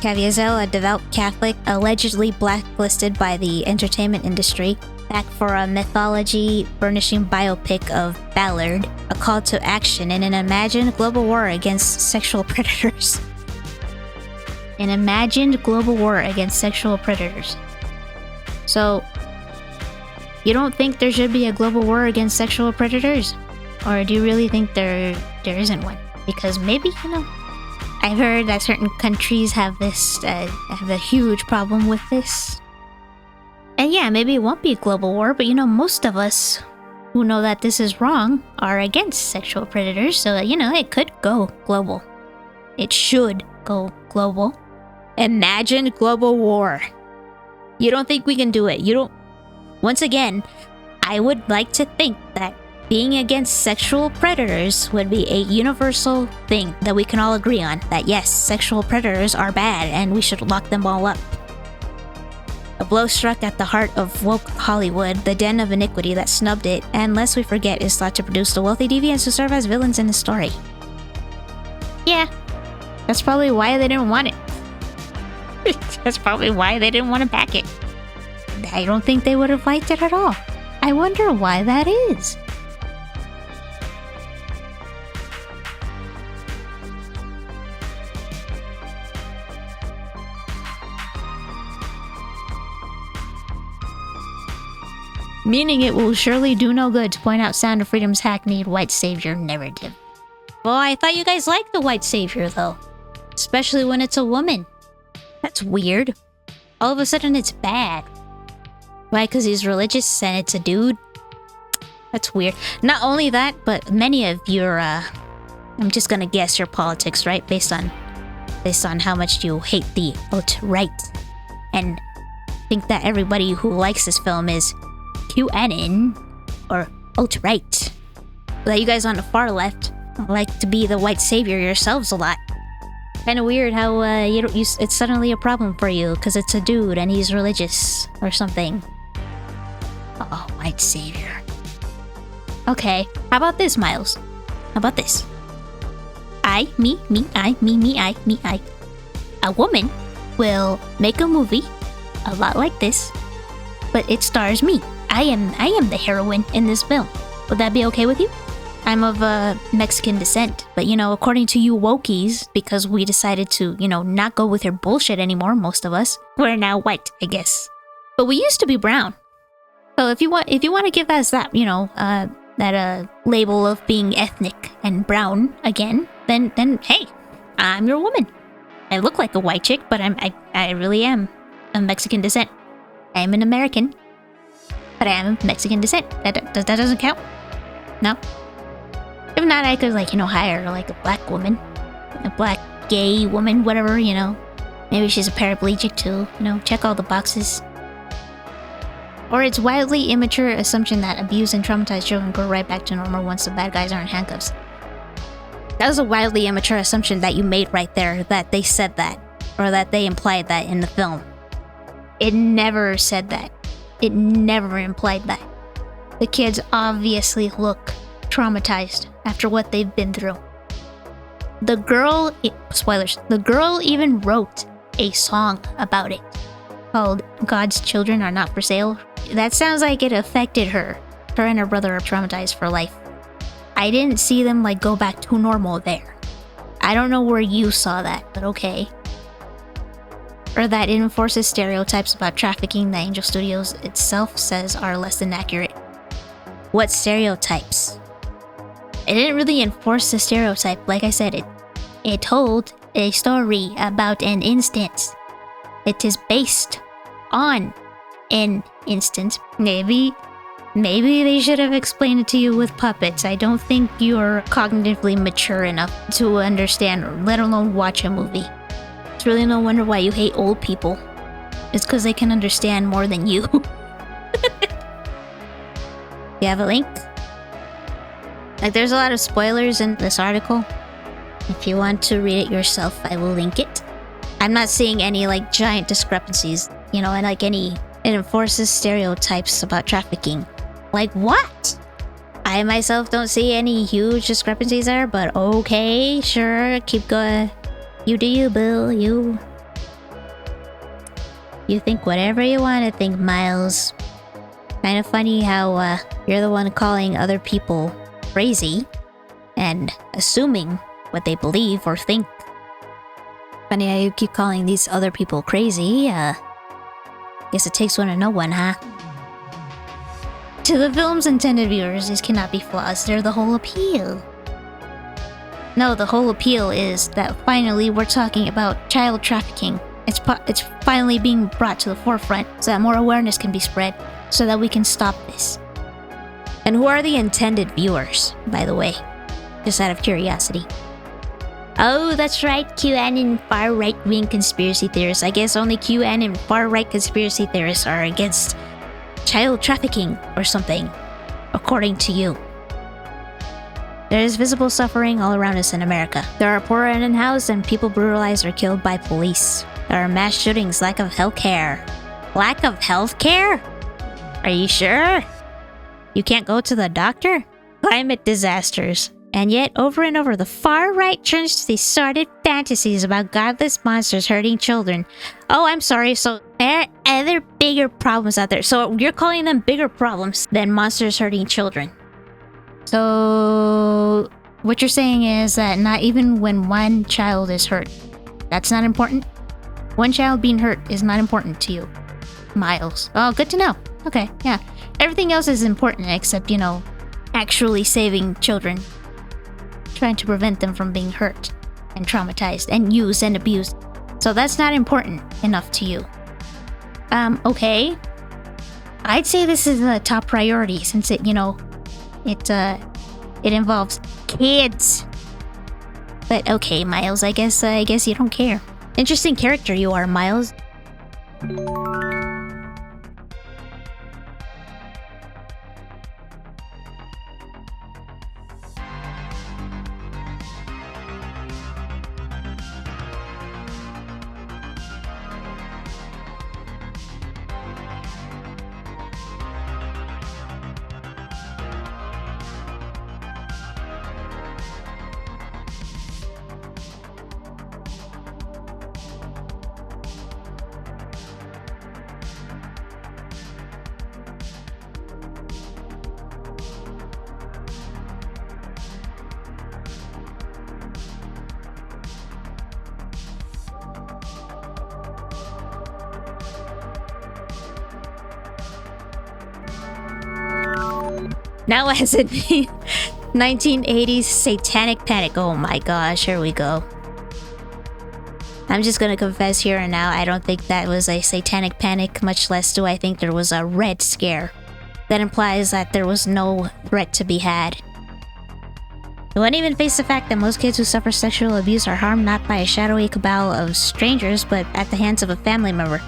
Caviezel, a devout Catholic, allegedly blacklisted by the entertainment industry, back for a mythology-burnishing biopic of Ballard, a call to action in an imagined global war against sexual predators. An imagined global war against sexual predators. So, you don't think there should be a global war against sexual predators? Or do you really think there isn't one? Because maybe, I've heard that certain countries have have a huge problem with this. And yeah, maybe it won't be a global war, but most of us who know that this is wrong are against sexual predators, so it could go global. It should go global. Imagine global war. You don't think we can do it? Once again, I would like to think that being against sexual predators would be a universal thing that we can all agree on. That yes, sexual predators are bad and we should lock them all up. A blow struck at the heart of woke Hollywood, the den of iniquity that snubbed it, and lest we forget, is thought to produce the wealthy deviants who serve as villains in the story. Yeah, that's probably why they didn't want it. That's probably why they didn't want to back it. I don't think they would have liked it at all. I wonder why that is. Meaning it will surely do no good to point out Sound of Freedom's hackneyed white savior narrative. Well, I thought you guys liked the white savior, though. Especially when it's a woman. That's weird. All of a sudden it's bad. Why? Because he's religious and it's a dude? That's weird. Not only that, but many of your, I'm just gonna guess your politics, right? Based on how much you hate the alt-right. And think that everybody who likes this film is QAnon or alt-right. That you guys on the far left like to be the white savior yourselves a lot. Kind of weird how it's suddenly a problem for you because it's a dude and he's religious or something. Oh, white savior. Okay, how about this, Miles? How about this? I. A woman will make a movie a lot like this, but it stars me. I am the heroine in this film. Would that be okay with you? I'm of Mexican descent, but according to you wokies, because we decided to, not go with your bullshit anymore, most of us, we're now white, I guess. But we used to be brown. So if you want to give us that, that label of being ethnic and brown again, then hey, I'm your woman. I look like a white chick, but I really am of Mexican descent. I am an American, but I am of Mexican descent. That doesn't count? No? If not, I could hire like a black woman, a black gay woman, whatever, Maybe she's a paraplegic too, check all the boxes. Or it's wildly immature assumption that abused and traumatized children go right back to normal once the bad guys are in handcuffs. That was a wildly immature assumption that you made right there, that they said that, or that they implied that in the film. It never said that. It never implied that. The kids obviously look traumatized after what they've been through. The girl, spoilers, the girl even wrote a song about it called God's Children Are Not For Sale. That sounds like it affected her. Her and her brother are traumatized for life. I didn't see them go back to normal there. I don't know where you saw that, but okay. Or that it enforces stereotypes about trafficking that Angel Studios itself says are less than accurate. What stereotypes? It didn't really enforce the stereotype. Like I said, it told a story about an instance. It is based on an instance. Maybe they should have explained it to you with puppets. I don't think you're cognitively mature enough to understand, let alone watch a movie. It's really no wonder why you hate old people. It's because they can understand more than you. You have a link? There's a lot of spoilers in this article. If you want to read it yourself, I will link it. I'm not seeing any giant discrepancies, and it enforces stereotypes about trafficking. What? I myself don't see any huge discrepancies there, but okay, sure, keep going. You do you, Bill, you. You think whatever you want to think, Miles. Kind of funny how you're the one calling other people crazy and assuming what they believe or think. Funny how you keep calling these other people crazy. Guess it takes one to know one, huh? To the film's intended viewers, these cannot be flaws. They're the whole appeal. No, the whole appeal is that finally we're talking about child trafficking. It's finally being brought to the forefront so that more awareness can be spread so that we can stop this. And who are the intended viewers, by the way? Just out of curiosity. Oh, that's right, QAnon far right-wing conspiracy theorists. I guess only QAnon far-right conspiracy theorists are against child trafficking or something, according to you. There is visible suffering all around us in America. There are poor and unhoused and people brutalized or killed by police. There are mass shootings, lack of healthcare. Lack of healthcare? Are you sure? You can't go to the doctor? Climate disasters. And yet, over and over, the far right turns to these sordid fantasies about godless monsters hurting children. Oh, I'm sorry, so there are other bigger problems out there. So you're calling them bigger problems than monsters hurting children. So what you're saying is that not even when one child is hurt, that's not important? One child being hurt is not important to you, Miles. Oh, good to know. Okay, yeah. Everything else is important except, actually saving children. Trying to prevent them from being hurt and traumatized and used and abused. So that's not important enough to you. Okay. I'd say this is a top priority since it involves kids. But okay, Miles, I guess you don't care. Interesting character you are, Miles. Now as in the 1980s satanic panic. Oh my gosh, here we go. I'm just gonna confess here and now, I don't think that was a satanic panic, much less do I think there was a red scare. That implies that there was no threat to be had. You wouldn't even face the fact that most kids who suffer sexual abuse are harmed not by a shadowy cabal of strangers, but at the hands of a family member.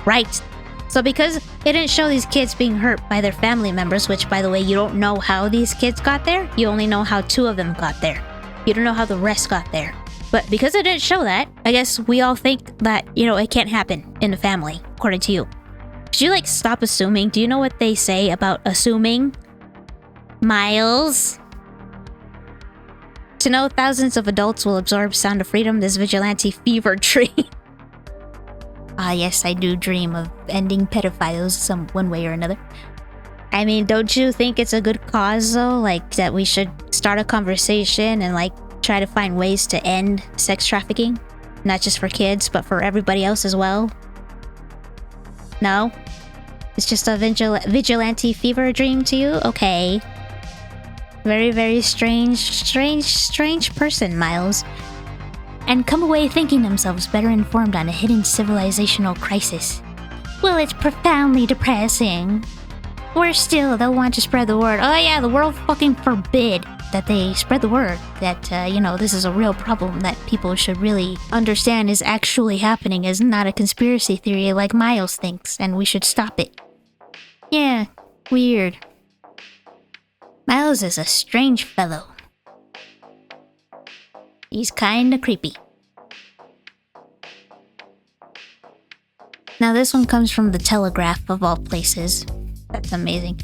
Right. So because it didn't show these kids being hurt by their family members, which by the way, you don't know how these kids got there, you only know how 2 of them got there. You don't know how the rest got there. But because it didn't show that, I guess we all think that, it can't happen in the family, according to you. Could you, stop assuming? Do you know what they say about assuming? Miles? To know thousands of adults will absorb Sound of Freedom, this vigilante fever dream. Ah, yes, I do dream of ending pedophiles one way or another. I mean, don't you think it's a good cause, though? That we should start a conversation and, try to find ways to end sex trafficking? Not just for kids, but for everybody else as well? No? It's just a vigilante fever dream to you? Okay. Very, very strange person, Miles. And come away thinking themselves better informed on a hidden civilizational crisis. Well, it's profoundly depressing. Worse still, they'll want to spread the word. Oh yeah, the world fucking forbid that they spread the word that, this is a real problem that people should really understand is actually happening, is not a conspiracy theory like Miles thinks, and we should stop it. Yeah, weird. Miles is a strange fellow. He's kinda creepy. Now this one comes from The Telegraph, of all places. That's amazing.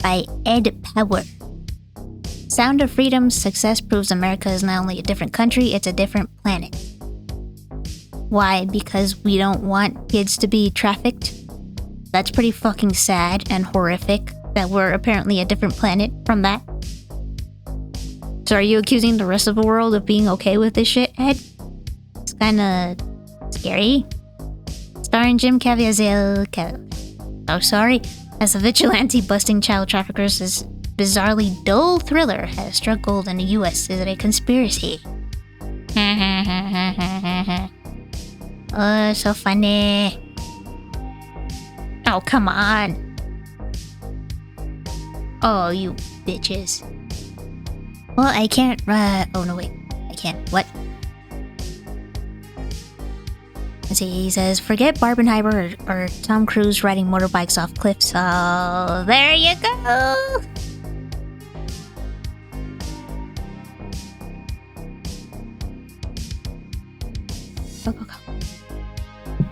By Ed Power. Sound of Freedom's success proves America is not only a different country, it's a different planet. Why? Because we don't want kids to be trafficked? That's pretty fucking sad and horrific that we're apparently a different planet from that. So are you accusing the rest of the world of being okay with this shit, Ed? It's kinda scary. Starring Jim Caviezel. Oh, sorry. As a vigilante busting child traffickers, this bizarrely dull thriller has struck gold in the US. Is it a conspiracy? Oh, so funny. Oh, come on. Oh, you bitches. Well, I can't, oh no, wait. I can't. What? Let's see, he says, forget Barbenheimer or Tom Cruise riding motorbikes off cliffs. Oh, there you go! Go.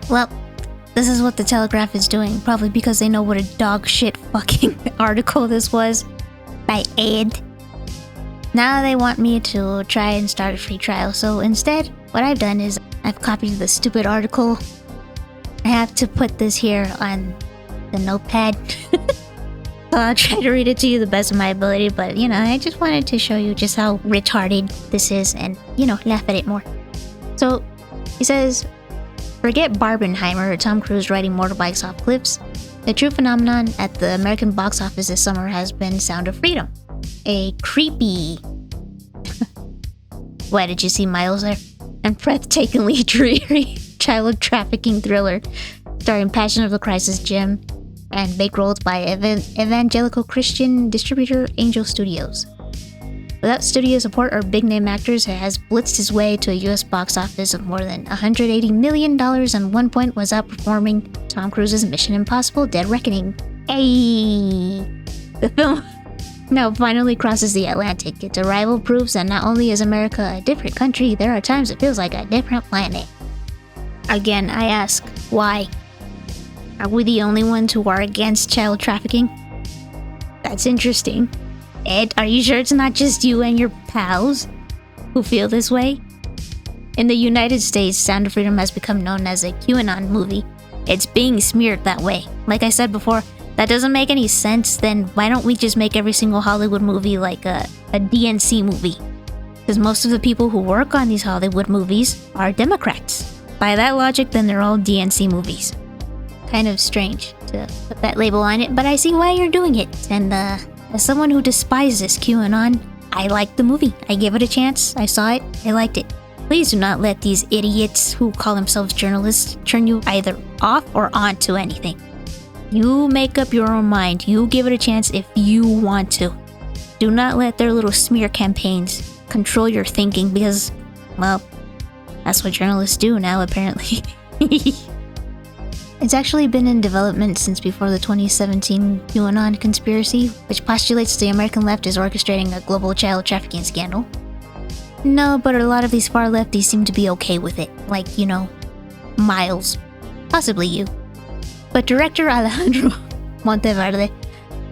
Well, this is what the Telegraph is doing, probably because they know what a dog shit fucking article this was by Ed. Now they want me to try and start a free trial, so instead, what I've done is I've copied the stupid article. I have to put this here on the notepad. I'll try to read it to you the best of my ability, but I just wanted to show you just how retarded this is and, laugh at it more. So, he says, forget Barbenheimer or Tom Cruise riding motorbikes off cliffs. The true phenomenon at the American box office this summer has been Sound of Freedom. A creepy... Why did you see Miles there? And breathtakingly dreary child trafficking thriller starring Passion of the Crisis Jim and bankrolled by evangelical Christian distributor Angel Studios. Without studio support or big-name actors, it has blitzed its way to a US box office of more than $180 million and one point was outperforming Tom Cruise's Mission Impossible Dead Reckoning. Ayy! The film now finally crosses the Atlantic. Its arrival proves that not only is America a different country, there are times it feels like a different planet. Again, I ask, why? Are we the only ones who are against child trafficking? That's interesting. Ed, are you sure it's not just you and your pals who feel this way? In the United States, Sound of Freedom has become known as a QAnon movie. It's being smeared that way. Like I said before, that doesn't make any sense, then why don't we just make every single Hollywood movie like a DNC movie? Because most of the people who work on these Hollywood movies are Democrats. By that logic, then they're all DNC movies. Kind of strange to put that label on it, but I see why you're doing it, and I As someone who despises QAnon, I liked the movie. I gave it a chance. I saw it. I liked it. Please do not let these idiots who call themselves journalists turn you either off or on to anything. You make up your own mind. You give it a chance if you want to. Do not let their little smear campaigns control your thinking because, well, that's what journalists do now, apparently. It's actually been in development since before the 2017 QAnon conspiracy, which postulates the American left is orchestrating a global child trafficking scandal. No, but a lot of these far lefties seem to be okay with it. Like, you know, Miles. Possibly you. But director Alejandro Monteverde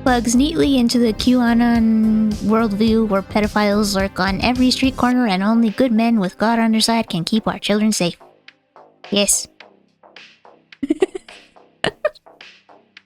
plugs neatly into the QAnon worldview where pedophiles lurk on every street corner and only good men with God on their side can keep our children safe. Yes.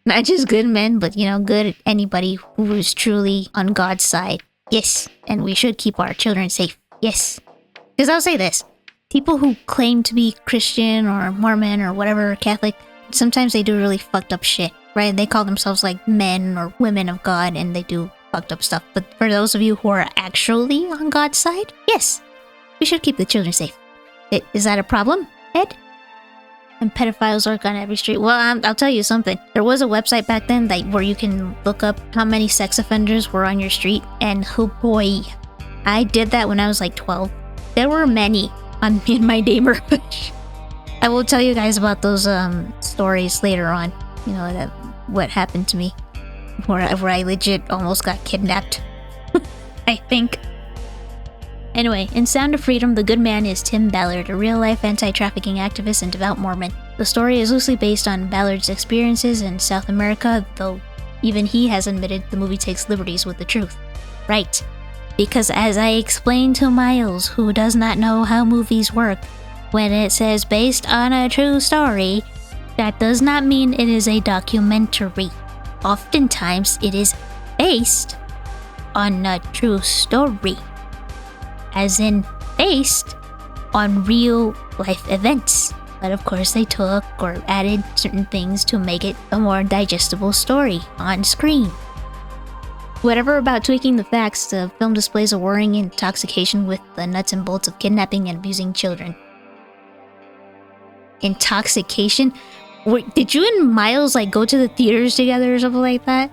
Not just good men, but, you know, good anybody who is truly on God's side. Yes. And we should keep our children safe. Yes. Because I'll say this. People who claim to be Christian or Mormon or whatever, Catholic, sometimes they do really fucked up shit, right? They call themselves like men or women of God and they do fucked up stuff. But for those of you who are actually on God's side, yes, we should keep the children safe. Is that a problem, Ed? And pedophiles lurk on every street. Well, I'll tell you something. There was a website back then where you can look up how many sex offenders were on your street. And oh boy, I did that when I was like 12. There were many in my neighborhood. I will tell you guys about those stories later on. You know, what happened to me. Where I legit almost got kidnapped. I think. Anyway, in Sound of Freedom, the good man is Tim Ballard, a real-life anti-trafficking activist and devout Mormon. The story is loosely based on Ballard's experiences in South America, though even he has admitted the movie takes liberties with the truth. Right. Because as I explained to Miles, who does not know how movies work, when it says based on a true story, that does not mean it is a documentary. Oftentimes, it is based on a true story. As in, based on real life events. But of course they took or added certain things to make it a more digestible story on screen. Whatever about tweaking the facts, the film displays a worrying intoxication with the nuts and bolts of kidnapping and abusing children. Intoxication? Wait, did you and Miles like go to the theaters together or something like that?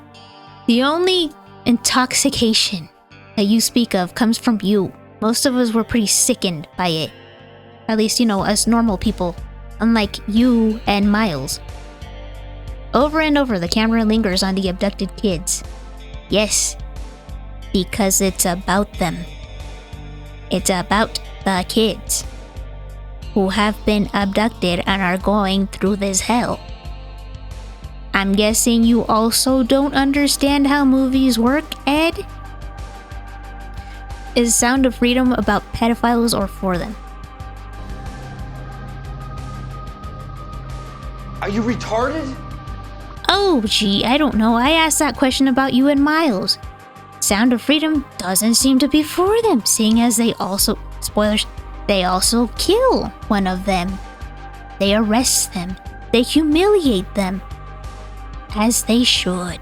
The only intoxication that you speak of comes from you. Most of us were pretty sickened by it. At least, you know, us normal people. Unlike you and Miles. Over and over, the camera lingers on the abducted kids. Yes, because it's about them. It's about the kids who have been abducted and are going through this hell. I'm guessing you also don't understand how movies work, Ed? Is Sound of Freedom about pedophiles or for them? Are you retarded? Oh, gee, I don't know. I asked that question about you and Miles. Sound of Freedom doesn't seem to be for them, seeing as they also, spoilers, they also kill one of them. They arrest them. They humiliate them. As they should.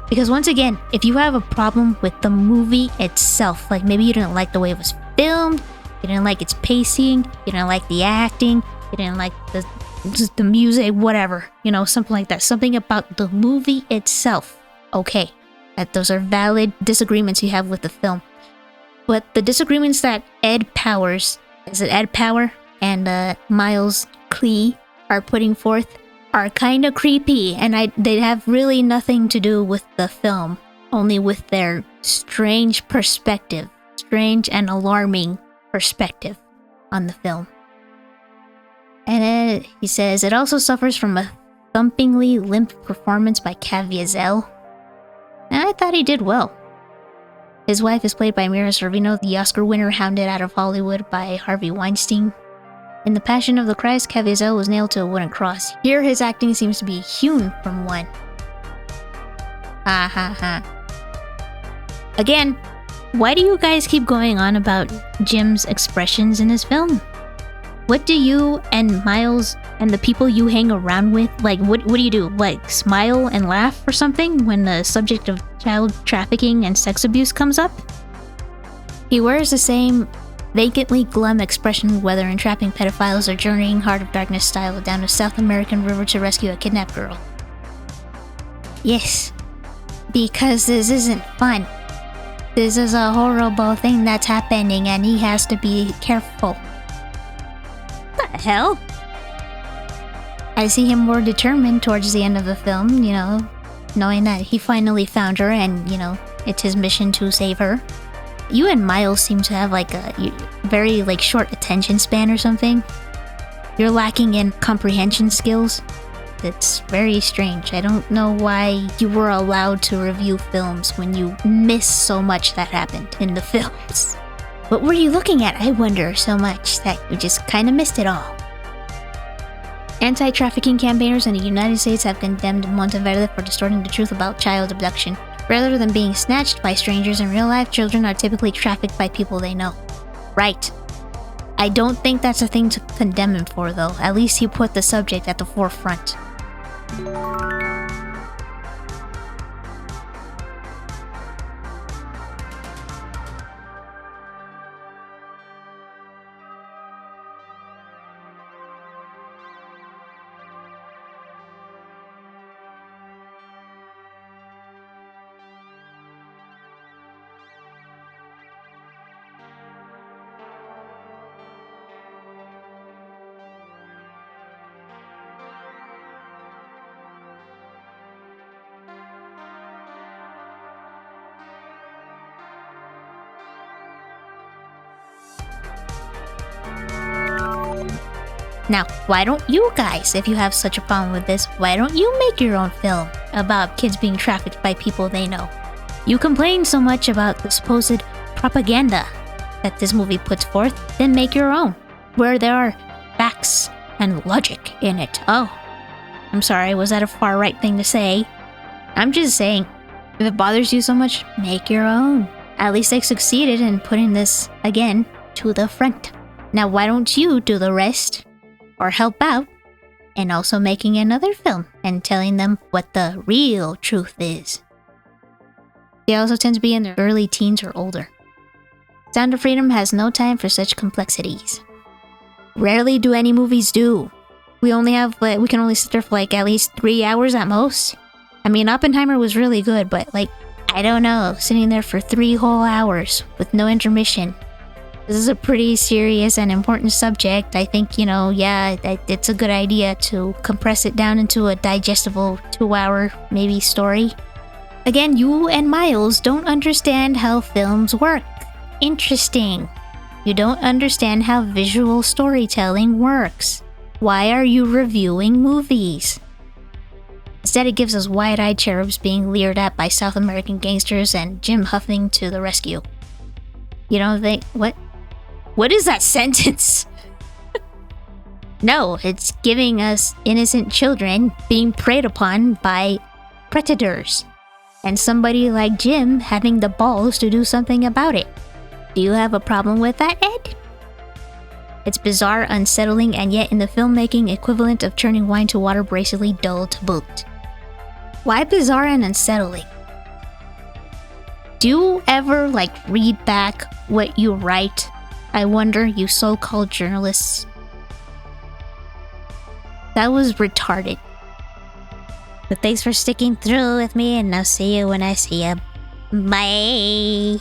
Because once again, if you have a problem with the movie itself, like maybe you didn't like the way it was filmed, you didn't like its pacing, you didn't like the acting, you didn't like the music, whatever, you know, something like that. Something about the movie itself. Okay, those are valid disagreements you have with the film. But the disagreements that Ed Powers, is it Ed Power, and Miles Klee are putting forth are kind of creepy, and they have really nothing to do with the film, only with their strange perspective, strange and alarming perspective on the film. And he says, it also suffers from a thumpingly limp performance by Caviezel. And I thought he did well. His wife is played by Mira Sorvino, the Oscar winner hounded out of Hollywood by Harvey Weinstein. In The Passion of the Christ, Caviezel was nailed to a wooden cross. Here his acting seems to be hewn from one. Ha ha ha. Again, why do you guys keep going on about Jim's expressions in this film? What do you and Miles And the people you hang around with, like, what do you do? Like, smile and laugh or something when the subject of child trafficking and sex abuse comes up? He wears the same vacantly glum expression whether entrapping pedophiles or journeying Heart of Darkness style down a South American river to rescue a kidnapped girl. Yes, because this isn't fun. This is a horrible thing that's happening and he has to be careful. What the hell? I see him more determined towards the end of the film, you know, knowing that he finally found her and, you know, it's his mission to save her. You and Miles seem to have like a very like short attention span or something. You're lacking in comprehension skills. It's very strange. I don't know why you were allowed to review films when you miss so much that happened in the films. What were you looking at, I wonder, so much that you just kind of missed it all? Anti-trafficking campaigners in the United States have condemned Monteverde for distorting the truth about child abduction. Rather than being snatched by strangers in real life, children are typically trafficked by people they know. Right. I don't think that's a thing to condemn him for, though. At least he put the subject at the forefront. Now, why don't you guys, if you have such a problem with this, why don't you make your own film about kids being trafficked by people they know? You complain so much about the supposed propaganda that this movie puts forth, then make your own, where there are facts and logic in it. Oh, I'm sorry, was that a far right thing to say? I'm just saying, if it bothers you so much, make your own. At least they succeeded in putting this, again, to the front. Now why don't you do the rest? Or help out, and also making another film and telling them what the real truth is. They also tend to be in their early teens or older. Sound of Freedom has no time for such complexities. Rarely do any movies do. We can only sit there for like at least 3 hours at most. I mean, Oppenheimer was really good, but like, I don't know, sitting there for 3 whole hours with no intermission. This is a pretty serious and important subject. I think, you know, yeah, it's a good idea to compress it down into a digestible 2-hour, maybe, story. Again, you and Miles don't understand how films work. Interesting. You don't understand how visual storytelling works. Why are you reviewing movies? Instead, it gives us wide-eyed cherubs being leered at by South American gangsters and Jim huffing to the rescue. You don't think... What is that sentence? No, it's giving us innocent children being preyed upon by predators. And somebody like Jim having the balls to do something about it. Do you have a problem with that, Ed? It's bizarre, unsettling, and yet in the filmmaking equivalent of turning wine to water, bracidly dull to boot. Why bizarre and unsettling? Do you ever, like, read back what you write? I wonder, you so-called journalists. That was retarded. But thanks for sticking through with me, and I'll see you when I see you. Bye!